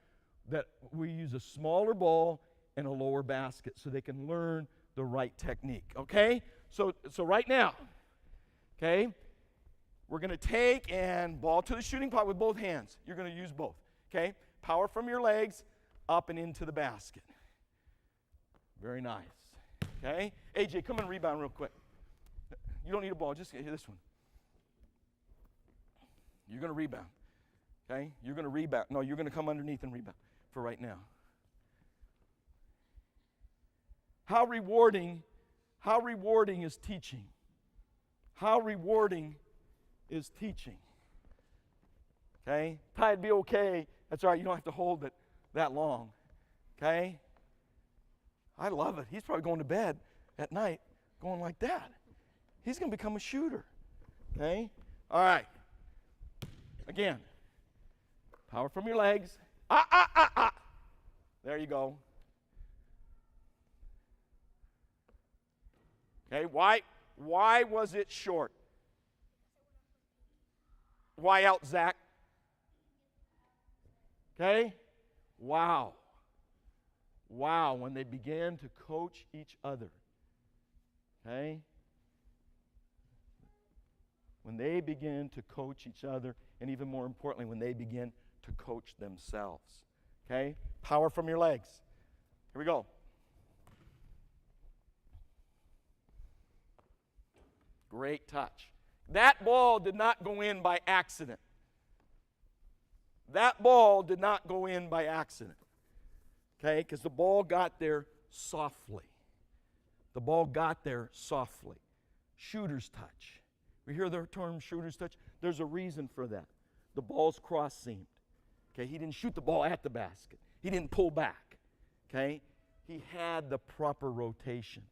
S1: that we use a smaller ball and a lower basket so they can learn the right technique. Okay? So right now, okay, we're going to take and ball to the shooting pot with both hands. You're going to use both. Okay? Power from your legs up and into the basket. Very nice. Okay? AJ, come and rebound real quick. You don't need a ball, just this one. You're going to rebound. Okay? You're going to rebound. No, you're going to come underneath and rebound for right now. How rewarding is teaching. How rewarding is teaching. Okay? Ty, it'd be okay. That's all right. You don't have to hold it that long. Okay? I love it. He's probably going to bed. at night going like that. He's going to become a shooter. Okay? All right. Again, power from your legs. There you go. Okay, why was it short? Why out, Zach? Okay? Wow. Wow, when they began to coach each other. Okay? When they begin to coach each other, and even more importantly, when they begin to coach themselves. Okay? Power from your legs. Here we go. Great touch. That ball did not go in by accident. That ball did not go in by accident. Okay? Because the ball got there softly. The ball got there softly. Shooter's touch. We hear the term shooter's touch. There's a reason for that. The ball's cross-seamed. Okay? He didn't shoot the ball at the basket. He didn't pull back. Okay? He had the proper rotation.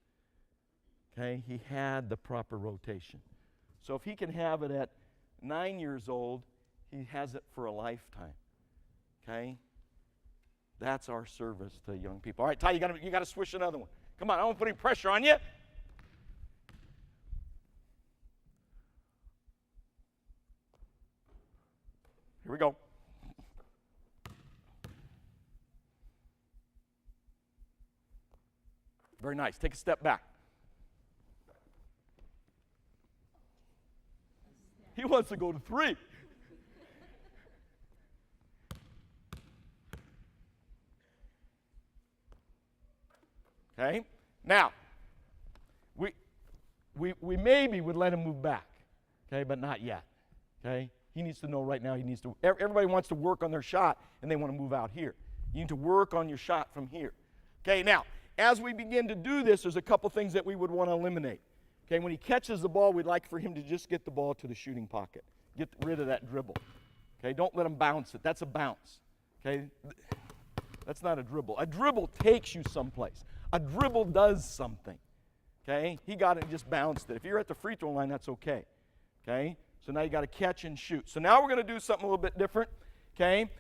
S1: Okay? He had the proper rotation. So if he can have it at 9 years old, he has it for a lifetime. Okay? That's our service to young people. All right, Ty, you got to swish another one. Come on, I don't put any pressure on you. Here we go. Very nice. Take a step back. He wants to go to 3. Okay? Now, we maybe would let him move back. Okay? But not yet. Okay? He needs to know right now everybody wants to work on their shot and they want to move out here. You need to work on your shot from here. Okay? Now, as we begin to do this, there's a couple things that we would want to eliminate. Okay, when he catches the ball, we'd like for him to just get the ball to the shooting pocket. Get rid of that dribble. Okay, don't let him bounce it. That's a bounce. Okay, that's not a dribble. A dribble takes you someplace. A dribble does something. Okay, he got it and just bounced it. If you're at the free throw line, that's okay. Okay, so now you got to catch and shoot. So now we're going to do something a little bit different. Okay,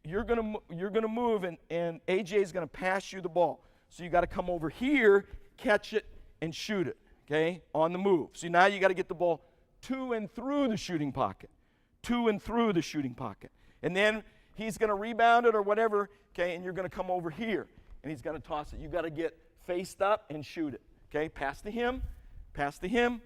S1: you're going to move and AJ is going to pass you the ball. So you got to come over here, catch it, and shoot it. Okay, on the move. So now you got to get the ball to and through the shooting pocket. To and through the shooting pocket. And then he's going to rebound it or whatever, okay, and you're going to come over here, and he's going to toss it. You got to get faced up and shoot it. Okay, pass to him, pass to him.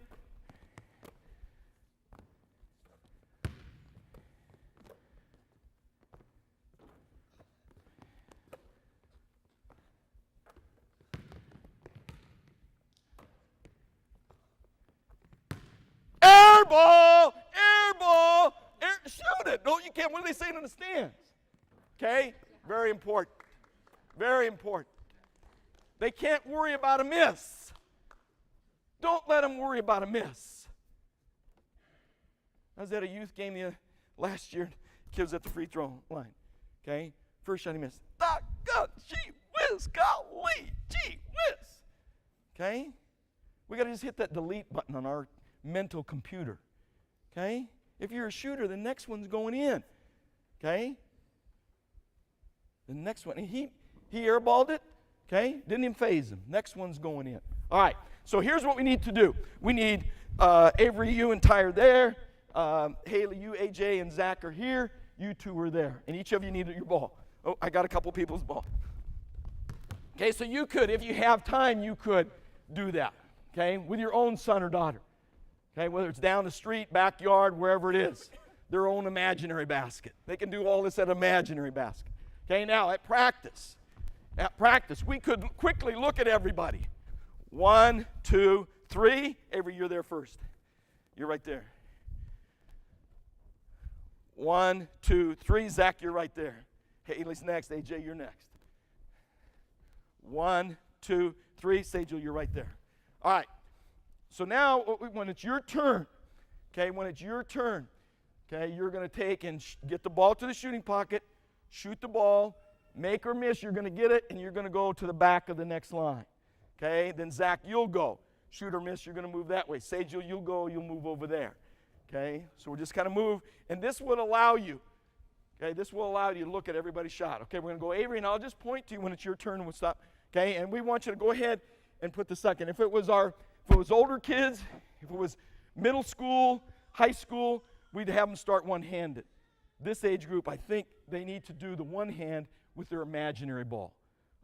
S1: Air ball, shoot it. No, you can't. What are they saying in the stands? Okay? Very important. Very important. They can't worry about a miss. Don't let them worry about a miss. I was at a youth game last year. Kids at the free throw line. Okay? First shot he missed. Doggone, gee whiz, golly, gee whiz. Okay? We got to just hit that delete button on our mental computer. Okay? If you're a shooter, the next one's going in. Okay? The next one, he airballed it. Okay? Didn't even phase him. Next one's going in. All right. So here's what we need to do. We need Avery, you and Ty are there. Haley, you, AJ, and Zach are here. You two are there. And each of you need your ball. Oh, I got a couple people's ball. Okay, so you could, if you have time, you could do that. Okay? With your own son or daughter. Okay, whether it's down the street, backyard, wherever it is, their own imaginary basket. They can do all this at imaginary basket. Okay, now at practice, we could quickly look at everybody. 1, 2, 3. Avery, you're there first. You're right there. 1, 2, 3. Zach, you're right there. Haley's next. AJ, you're next. 1, 2, 3. Sejal, you're right there. All right. So now, when it's your turn, okay, okay, you're going to take and get the ball to the shooting pocket, shoot the ball, make or miss, you're going to get it, and you're going to go to the back of the next line. Okay, then Zach, you'll go. Shoot or miss, you're going to move that way. Sage, you'll go, you'll move over there. Okay, so we'll just kind of move, and this would allow you, this will allow you to look at everybody's shot. Okay, we're going to go Avery, and I'll just point to you when it's your turn and we'll stop. Okay, and we want you to go ahead and put the second. If it was older kids, if it was middle school, high school, we'd have them start one-handed. This age group, I think they need to do the one hand with their imaginary ball.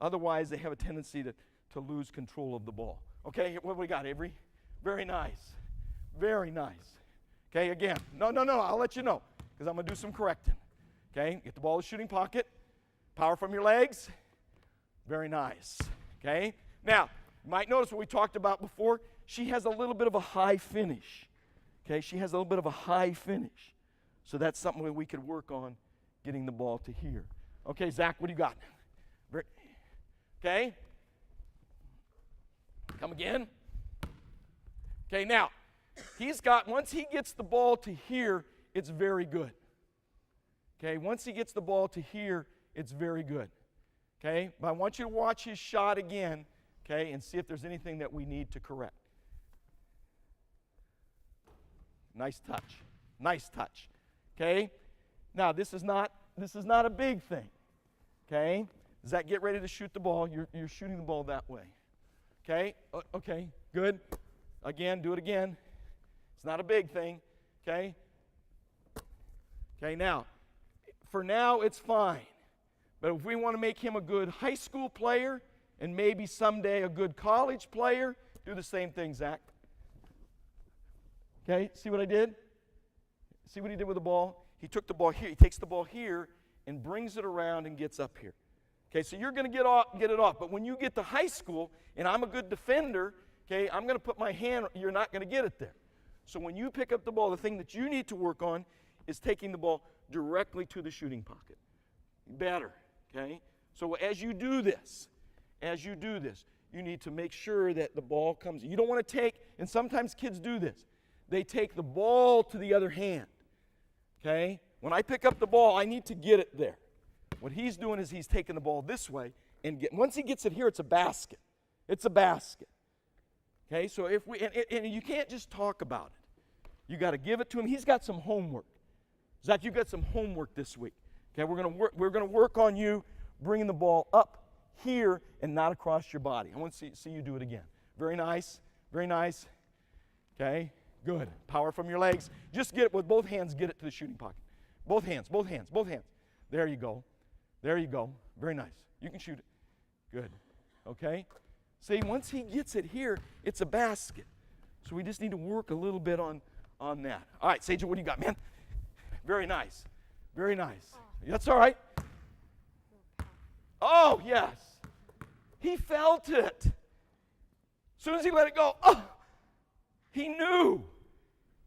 S1: Otherwise, they have a tendency to lose control of the ball. Okay, what do we got, Avery? Very nice. Very nice. Okay, again, no, I'll let you know because I'm going to do some correcting. Okay, get the ball in the shooting pocket. Power from your legs. Very nice. Okay, now, you might notice what we talked about before. She has a little bit of a high finish. Okay, she has a little bit of a high finish. So that's something we could work on getting the ball to here. Okay, Zach, what do you got? Okay. Come again. Okay, now, once he gets the ball to here, it's very good. Okay, once he gets the ball to here, it's very good. Okay, but I want you to watch his shot again, okay, and see if there's anything that we need to correct. Nice touch. Nice touch. Okay? Now, this is not a big thing. Okay? Zach, get ready to shoot the ball. You're shooting the ball that way. Okay? Okay, good. Again, do it again. It's not a big thing. Okay? Okay, now, for now, it's fine. But if we want to make him a good high school player and maybe someday a good college player, do the same thing, Zach. Okay, see what I did? See what he did with the ball? He took the ball here. He takes the ball here and brings it around and gets up here. Okay, so you're going to get it off. But when you get to high school and I'm a good defender, okay, I'm going to put my hand, you're not going to get it there. So when you pick up the ball, the thing that you need to work on is taking the ball directly to the shooting pocket. Better, okay? So as you do this, you need to make sure that the ball comes. You don't want to take, and sometimes kids do this, they take the ball to the other hand, okay? When I pick up the ball, I need to get it there. What he's doing is he's taking the ball this way, and once he gets it here, it's a basket. It's a basket. Okay, so if we, and you can't just talk about it. You got to give it to him. He's got some homework. Zach, you got some homework this week. Okay, we're going to work on you bringing the ball up here and not across your body. I want to see you do it again. Very nice. Very nice. Okay, good. Power from your legs. Just get it with both hands, get it to the shooting pocket. Both hands, both hands, both hands. There you go. There you go. Very nice. You can shoot it. Good. Okay? See, once he gets it here, it's a basket. So we just need to work a little bit on that. All right, Sage, what do you got, man? Very nice. Very nice. That's all right. Oh, yes. He felt it. As soon as he let it go, he knew.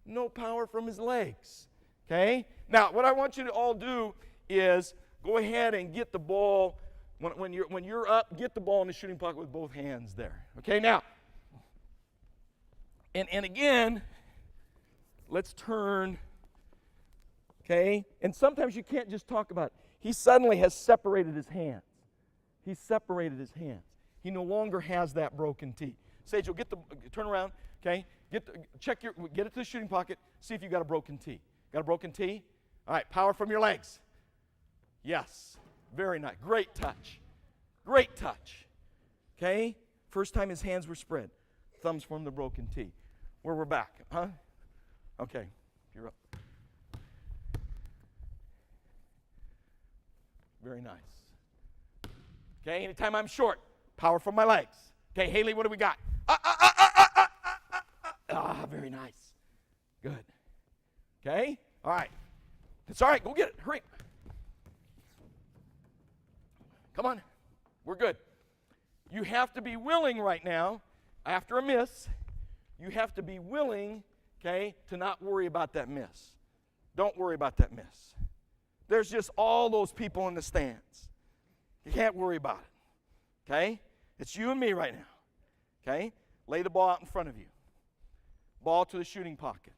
S1: No power from his legs. Okay? Now, what I want you to all do is go ahead and get the ball. When you're up, get the ball in the shooting pocket with both hands there. Okay, now, and again, let's turn, okay? And sometimes you can't just talk about it. He suddenly has separated his hands. He's separated his hands. He no longer has that broken tee. Sage, you'll turn around, okay? Get it to the shooting pocket, see if you got a broken tee. Got a broken tee? All right, power from your legs. Yes. Very nice. Great touch. Great touch. Okay? First time his hands were spread. Thumbs form the broken T. Where we're back, huh? Okay. You're up. Very nice. Okay, anytime I'm short, power from my legs. Okay, Haley, what do we got? Very nice. Good. Okay? All right. It's all right. Go get it. Hurry. Come on. We're good. You have to be willing right now, after a miss, you have to be willing, okay, to not worry about that miss. Don't worry about that miss. There's just all those people in the stands. You can't worry about it, okay? It's you and me right now, okay? Lay the ball out in front of you. Ball to the shooting pocket.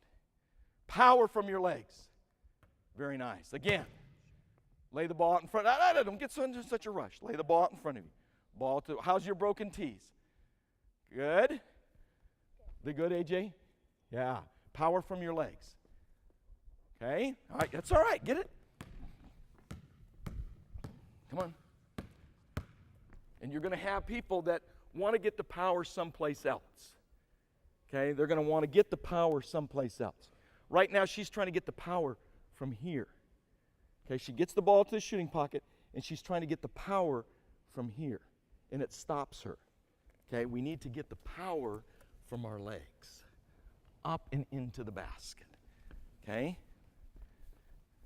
S1: Power from your legs. Very nice. Again. Lay the ball out in front. Don't get into such a rush. Lay the ball out in front of you. Ball to, how's your broken tees? Good. The good, AJ? Yeah. Power from your legs. Okay? All right, that's all right. Get it? Come on. And you're going to have people that want to get the power someplace else. Okay? They're going to want to get the power someplace else. Right now, she's trying to get the power from here. Okay? She gets the ball to the shooting pocket, and she's trying to get the power from here. And it stops her. Okay? We need to get the power from our legs up and into the basket. Okay?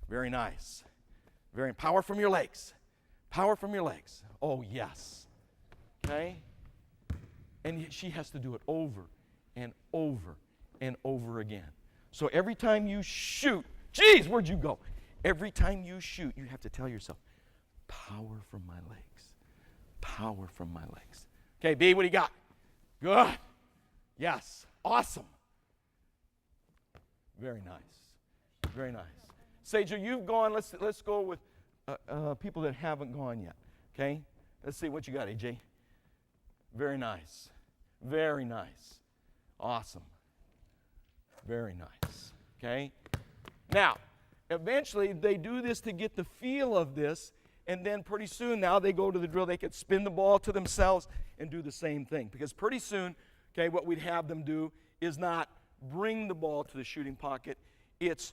S1: Very nice. Very power from your legs. Power from your legs. Oh, yes. Okay? And she has to do it over and over and over again. So every time you shoot, geez, where'd you go? Every time you shoot, you have to tell yourself, power from my legs. Power from my legs. Okay, B, what do you got? Good. Yes. Awesome. Very nice. Very nice. Sage, you've gone. Let's go with people that haven't gone yet. Okay? Let's see what you got, AJ. Very nice. Very nice. Awesome. Very nice. Okay? Now, eventually they do this to get the feel of this, and then pretty soon now they go to the drill. They could spin the ball to themselves and do the same thing. Because pretty soon, okay, what we'd have them do is not bring the ball to the shooting pocket. It's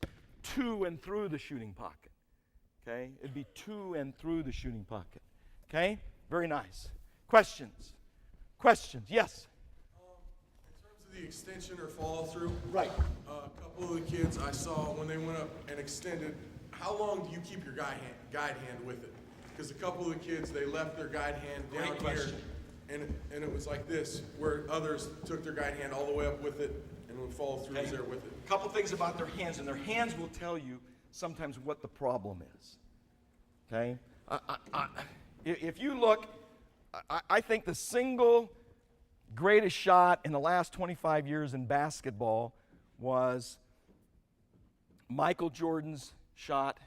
S1: to and through the shooting pocket. Okay? It'd be to and through the shooting pocket. Okay? Very nice. Questions? Questions? Yes?
S5: In terms of the extension or follow through,
S1: Right.
S5: A couple of the kids I saw when they went up and extended, how long do you keep your guide hand with it? Because a couple of the kids, they left their guide hand down
S1: Great question.
S5: here, and it was like this, where others took their guide hand all the way up with it and would follow through there with it.
S1: A couple things about their hands, and their hands will tell you sometimes what the problem is. Okay? If you look, I think the single greatest shot in the last 25 years in basketball was Michael Jordan's shot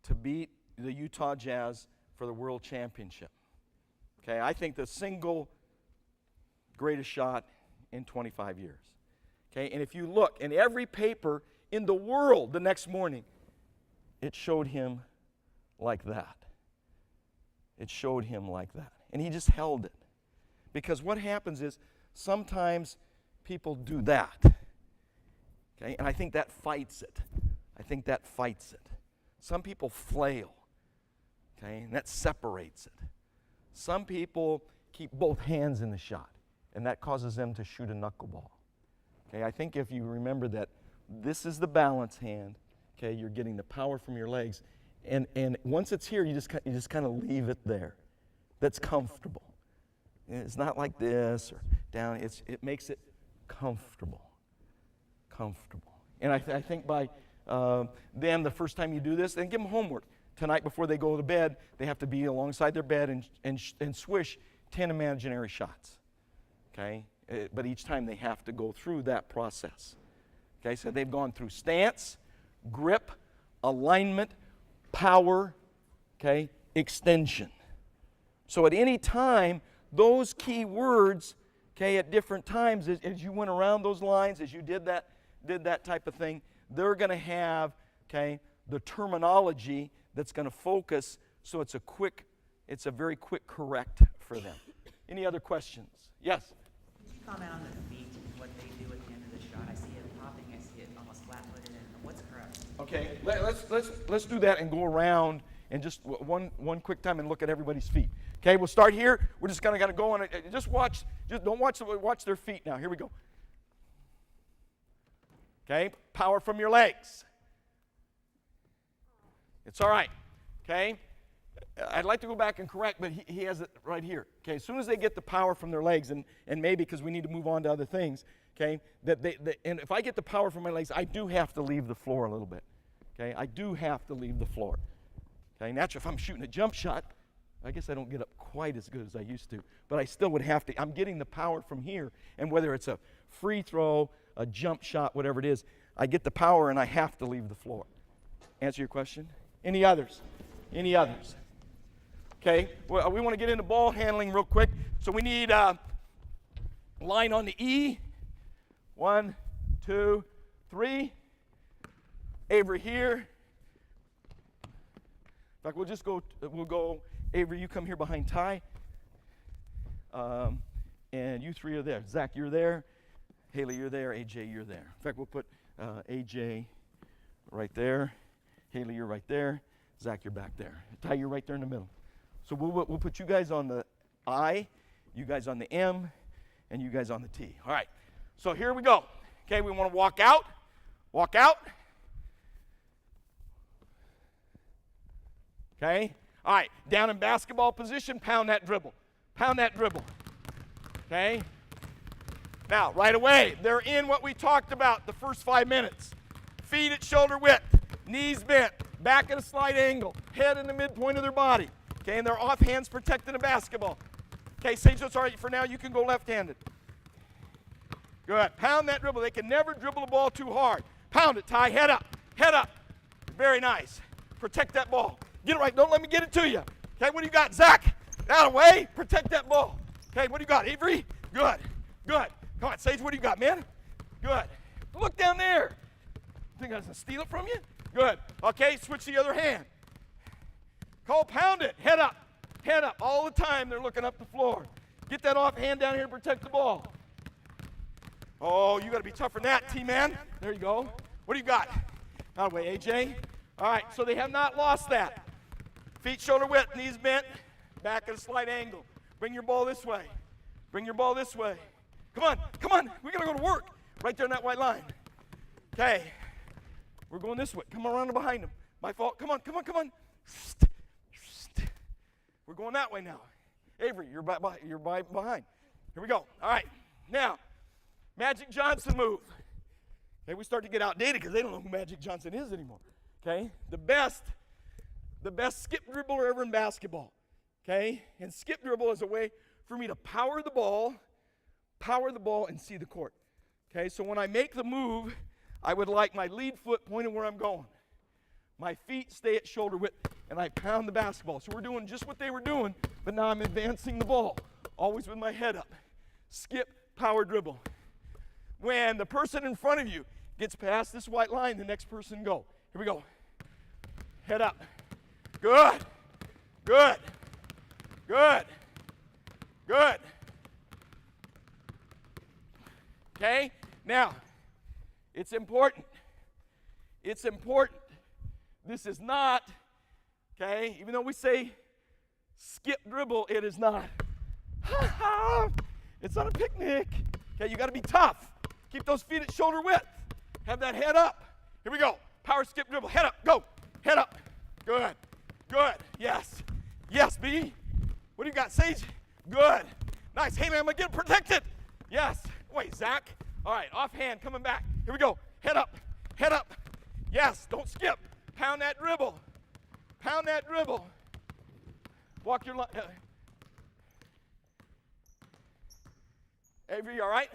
S1: to beat the Utah Jazz for the World Championship. Okay, I think the single greatest shot in 25 years. Okay, and if you look in every paper in the world the next morning, it showed him like that. It showed him like that. And he just held it. Because what happens is sometimes people do that. Okay, and I think that fights it. I think that fights it. Some people flail. Okay, and that separates it. Some people keep both hands in the shot, and that causes them to shoot a knuckleball. Okay, I think if you remember that this is the balance hand, okay, you're getting the power from your legs, and once it's here, you just kind of leave it there. That's comfortable. And it's not like this or down. It makes it comfortable. Comfortable. And I think by them, the first time you do this, then give them homework. Tonight before they go to bed, they have to be alongside their bed and swish 10 imaginary shots. Okay? But each time they have to go through that process. Okay, so they've gone through stance, grip, alignment, power, okay, extension. So at any time, those key words, okay, at different times, as you went around those lines, as you did that type of thing, they're going to have, okay, the terminology that's going to focus, so it's a very quick correct for them. Any other questions? Yes?
S6: Could you comment on the feet and what they do at the end of the shot? I see it popping, I see it almost flat-footed, and what's correct?
S1: Okay, let's do that and go around and just one quick time and look at everybody's feet. Okay, we'll start here. We're just going to go on. Just don't watch their feet now. Here we go. Okay, power from your legs. It's all right. Okay, I'd like to go back and correct, but he has it right here. Okay, as soon as they get the power from their legs, and maybe because we need to move on to other things. Okay, and if I get the power from my legs, I do have to leave the floor a little bit. Okay, I do have to leave the floor. Okay, naturally, if I'm shooting a jump shot, I guess I don't get up quite as good as I used to, but I still would have to. I'm getting the power from here, and whether it's a free throw, a jump shot, whatever it is, I get the power and I have to leave the floor. Answer your question? Any others? Any others? Okay, well, we want to get into ball handling real quick, so we need line on the E. 1, 2, 3. Avery here. In fact, we'll go, Avery, you come here behind Ty. And you three are there. Zach, you're there. Haley, you're there. AJ, you're there. In fact, we'll put AJ right there. Haley, you're right there. Zach, you're back there. Ty, you're right there in the middle. So we'll put you guys on the I, you guys on the M, and you guys on the T. All right. So here we go. Okay, we want to walk out. Walk out. Okay. All right. Down in basketball position, pound that dribble. Pound that dribble. Okay. Now, right away, they're in what we talked about the first 5 minutes. Feet at shoulder width, knees bent, back at a slight angle, head in the midpoint of their body. Okay, and their off hands protecting the basketball. Okay, Sage, that's all right for now. You can go left-handed. Good. Pound that dribble. They can never dribble the ball too hard. Pound it, Ty. Head up. Head up. Very nice. Protect that ball. Get it right. Don't let me get it to you. Okay, what do you got, Zach? Out of the way. Protect that ball. Okay, what do you got, Avery? Good. Good. Come on, Sage, what do you got, man? Good. Look down there. Think I was going to steal it from you? Good. Okay, switch the other hand. Cole, pound it. Head up. Head up. All the time they're looking up the floor. Get that off hand down here and protect the ball. Oh, you got to be tougher than that, T-man. There you go. What do you got? Out of the way, AJ. All right, so they have not lost that. Feet shoulder width, knees bent, back at a slight angle. Bring your ball this way. Bring your ball this way. Come on, come on. We got to go to work. Right there in that white line. Okay. We're going this way. Come around behind them. My fault. Come on, come on, come on. We're going that way now. Avery, you're behind. Here we go. All right. Now, Magic Johnson move. Okay, we start to get outdated because they don't know who Magic Johnson is anymore. Okay, the best skip dribbler ever in basketball. Okay, and skip dribble is a way for me to power the ball and see the court. Okay, so when I make the move, I would like my lead foot pointed where I'm going. My feet stay at shoulder width, and I pound the basketball. So we're doing just what they were doing, but now I'm advancing the ball, always with my head up. Skip, power dribble. When the person in front of you gets past this white line, the next person go. Here we go. Head up. Good. Good. Good. Good. Okay? Now, it's important. It's important. This is not, okay, even though we say skip dribble, it is not. It's not a picnic. Okay, you got to be tough. Keep those feet at shoulder width. Have that head up. Here we go. Power skip dribble. Head up. Go. Head up. Good. Good. Yes. Yes, B. What do you got, Sage? Good. Nice. Hey, man, I'm going to get protected. Yes. Wait, Zach. All right, offhand, coming back. Here we go. Head up. Head up. Yes, don't skip. Pound that dribble. Pound that dribble. Walk your line. Avery, you all right?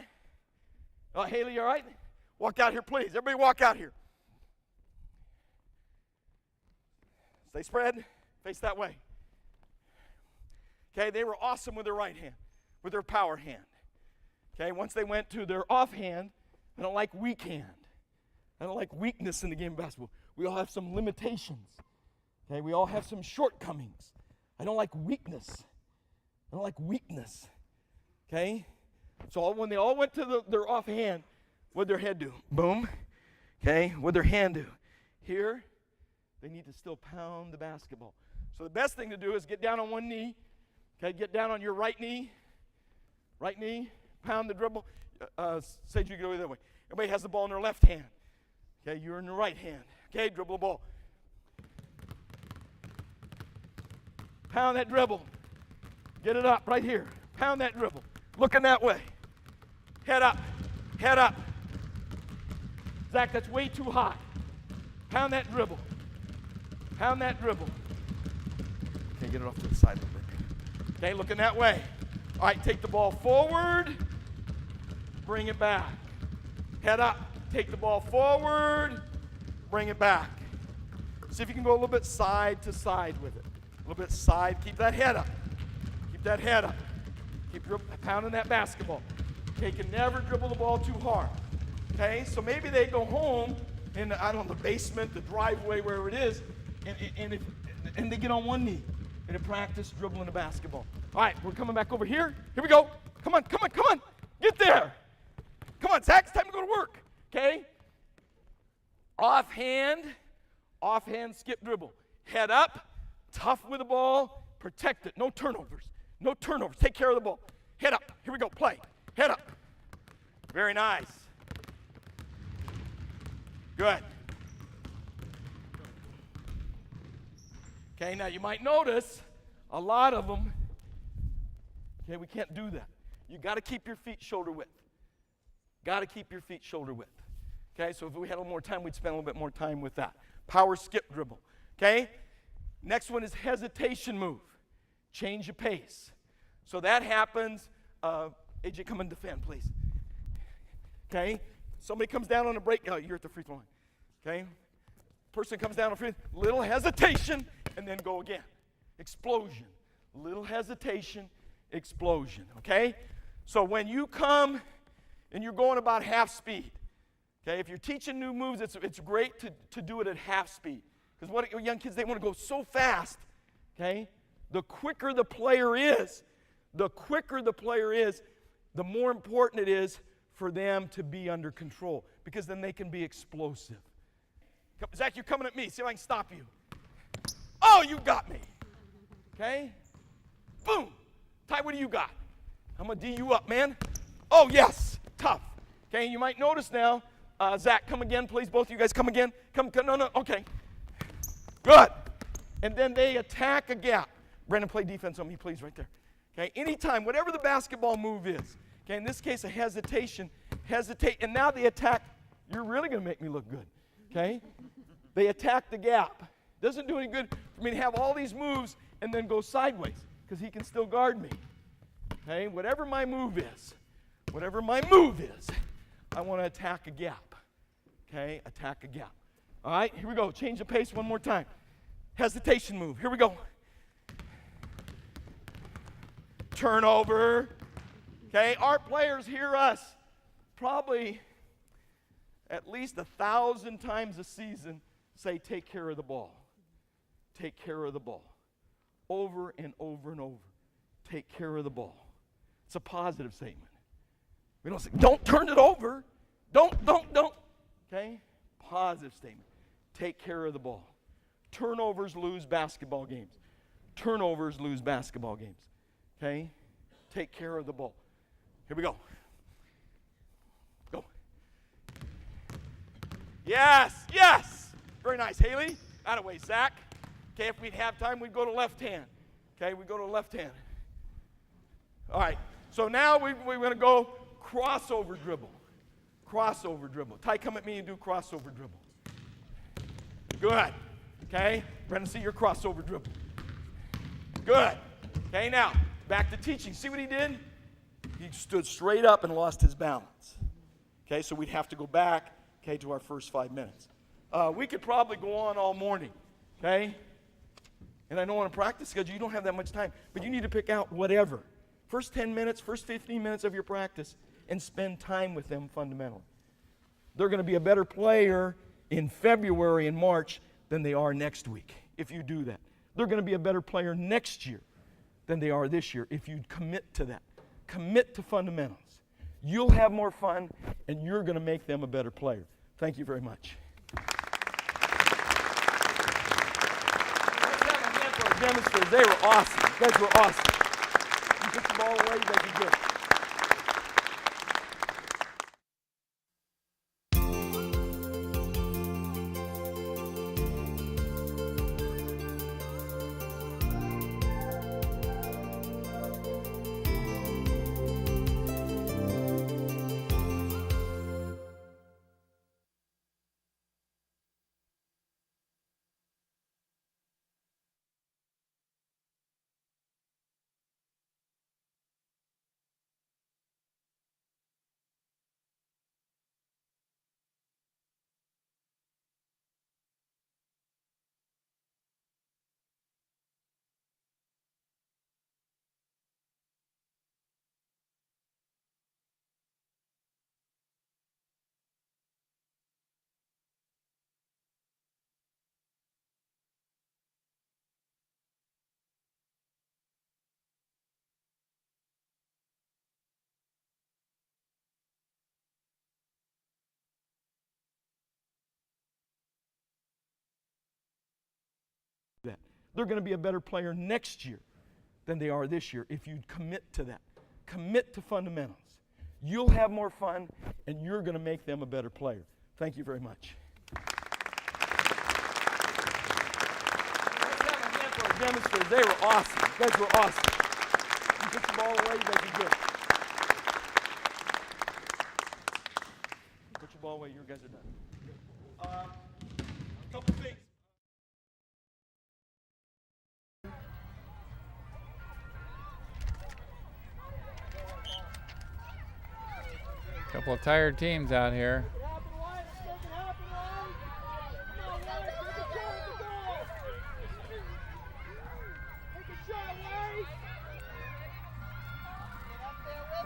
S1: Haley, you all right? Walk out here, please. Everybody walk out here. Stay spread. Face that way. Okay, they were awesome with their right hand, with their power hand. Okay, once they went to their offhand, I don't like weak hand. I don't like weakness in the game of basketball. We all have some limitations. Okay, we all have some shortcomings. I don't like weakness. I don't like weakness. Okay? So when they all went to their offhand, what'd their head do? Boom. Okay, what'd their hand do? Here, they need to still pound the basketball. So the best thing to do is get down on one knee. Okay, get down on your right knee. Right knee. Pound the dribble. Sage, you go the other way. Everybody has the ball in their left hand. Okay, you're in the right hand. Okay, dribble the ball. Pound that dribble. Get it up right here. Pound that dribble. Looking that way. Head up. Head up. Zach, that's way too high. Pound that dribble. Pound that dribble. Okay, get it off to the side a little bit. Okay, looking that way. All right, take the ball forward. Bring it back. Head up. Take the ball forward. Bring it back. See if you can go a little bit side to side with it. A little bit side. Keep that head up. Keep that head up. Keep pounding that basketball. They can never dribble the ball too hard. Okay, so maybe they go home in, I don't know, the basement, the driveway, wherever it is, and they get on one knee and they practice dribbling the basketball. All right, we're coming back over here. Here we go. Come on, come on, come on. Get there. Come on, Zach, it's time to go to work. Okay? Offhand, skip dribble. Head up, tough with the ball, protect it. No turnovers. No turnovers. Take care of the ball. Head up. Here we go. Play. Head up. Very nice. Good. Okay, now you might notice a lot of them, okay, we can't do that. You got to keep your feet shoulder width. Got to keep your feet shoulder width. Okay, so if we had a little more time, we'd spend a little bit more time with that. Power skip dribble. Okay, next one is hesitation move. Change your pace. So that happens. AJ, come and defend, please. Okay, somebody comes down on a break. Oh, you're at the free throw line. Okay, person comes down on free, little hesitation, and then go again. Explosion. Little hesitation, explosion. Okay, so when you come and you're going about half speed, okay, if you're teaching new moves, it's great to do it at half speed. Because what young kids, they want to go so fast, okay? The quicker the player is, the more important it is for them to be under control. Because then they can be explosive. Zach, you're coming at me. See if I can stop you. Oh, you got me. Okay? Boom. Ty, what do you got? I'm going to D you up, man. Oh, yes. Tough. Okay, you might notice now, Zach, come again, please. Both of you guys come again. Come, no, okay. Good. And then they attack a gap. Brandon, play defense on me, please, right there. Okay, anytime, whatever the basketball move is. Okay, in this case, a hesitate, and now they attack. You're really going to make me look good. Okay? They attack the gap. Doesn't do any good for me to have all these moves and then go sideways, because he can still guard me. Okay, whatever my move is, I want to attack a gap. Okay, attack a gap. All right, here we go. Change the pace one more time. Hesitation move. Here we go. Turnover. Okay, our players hear us probably at least 1,000 times a season say, take care of the ball. Take care of the ball. Over and over and over. Take care of the ball. It's a positive statement. We don't say, don't turn it over. Don't. Okay? Positive statement. Take care of the ball. Turnovers lose basketball games. Okay? Take care of the ball. Here we go. Go. Yes. Very nice. Haley, out of way. Zach. Okay, if we'd have time, we'd go to left hand. Okay, we go to left hand. All right, so now we're going to go crossover dribble. Ty, come at me and do crossover dribble. Good. Okay, Brendan, see your crossover dribble. Good. Okay, now, back to teaching. See what he did? He stood straight up and lost his balance. Okay, so we'd have to go back, okay, to our first 5 minutes. We could probably go on all morning, okay? And I know on a practice schedule, you don't have that much time, but you need to pick out whatever. First 10 minutes, first 15 minutes of your practice, and spend time with them fundamentally. They're going to be a better player in February and March than they are next week, if you do that. They're going to be a better player next year than they are this year if you commit to that. Commit to fundamentals. You'll have more fun, and you're going to make them a better player. Thank you very much. Let's have a hand for our demonstrators. They were awesome. You guys were awesome. You took the ball away, you guys did good. they're going to be a better player next year than they are this year if you commit to that. Commit to fundamentals. You'll have more fun, and you're going to make them a better player. Thank you very much. Let's have a hand for our demonstrators. They were awesome. You guys were awesome. You put the ball away, you guys are good. Put your ball away, you guys are done. A couple things.
S7: Couple of tired teams out here.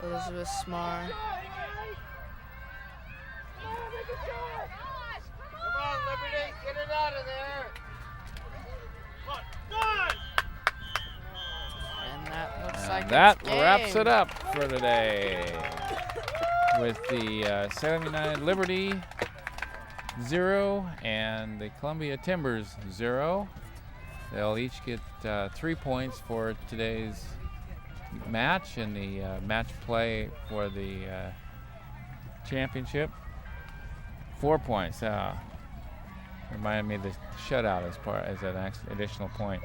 S8: This was smart.
S9: Come on, Liberty, get it out of there.
S8: And that looks like
S7: That
S8: it's game.
S7: wraps it up for today. With the Salem United Liberty 0 and the Columbia Timbers 0. They'll each get 3 points for today's match and the match play for the championship. 4 points. Reminded me of the shutout as an additional point.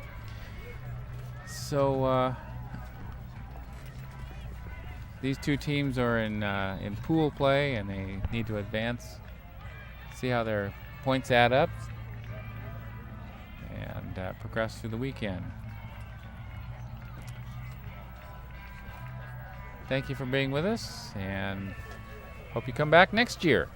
S7: So these two teams are in pool play, and they need to advance, see how their points add up, and progress through the weekend. Thank you for being with us, and hope you come back next year.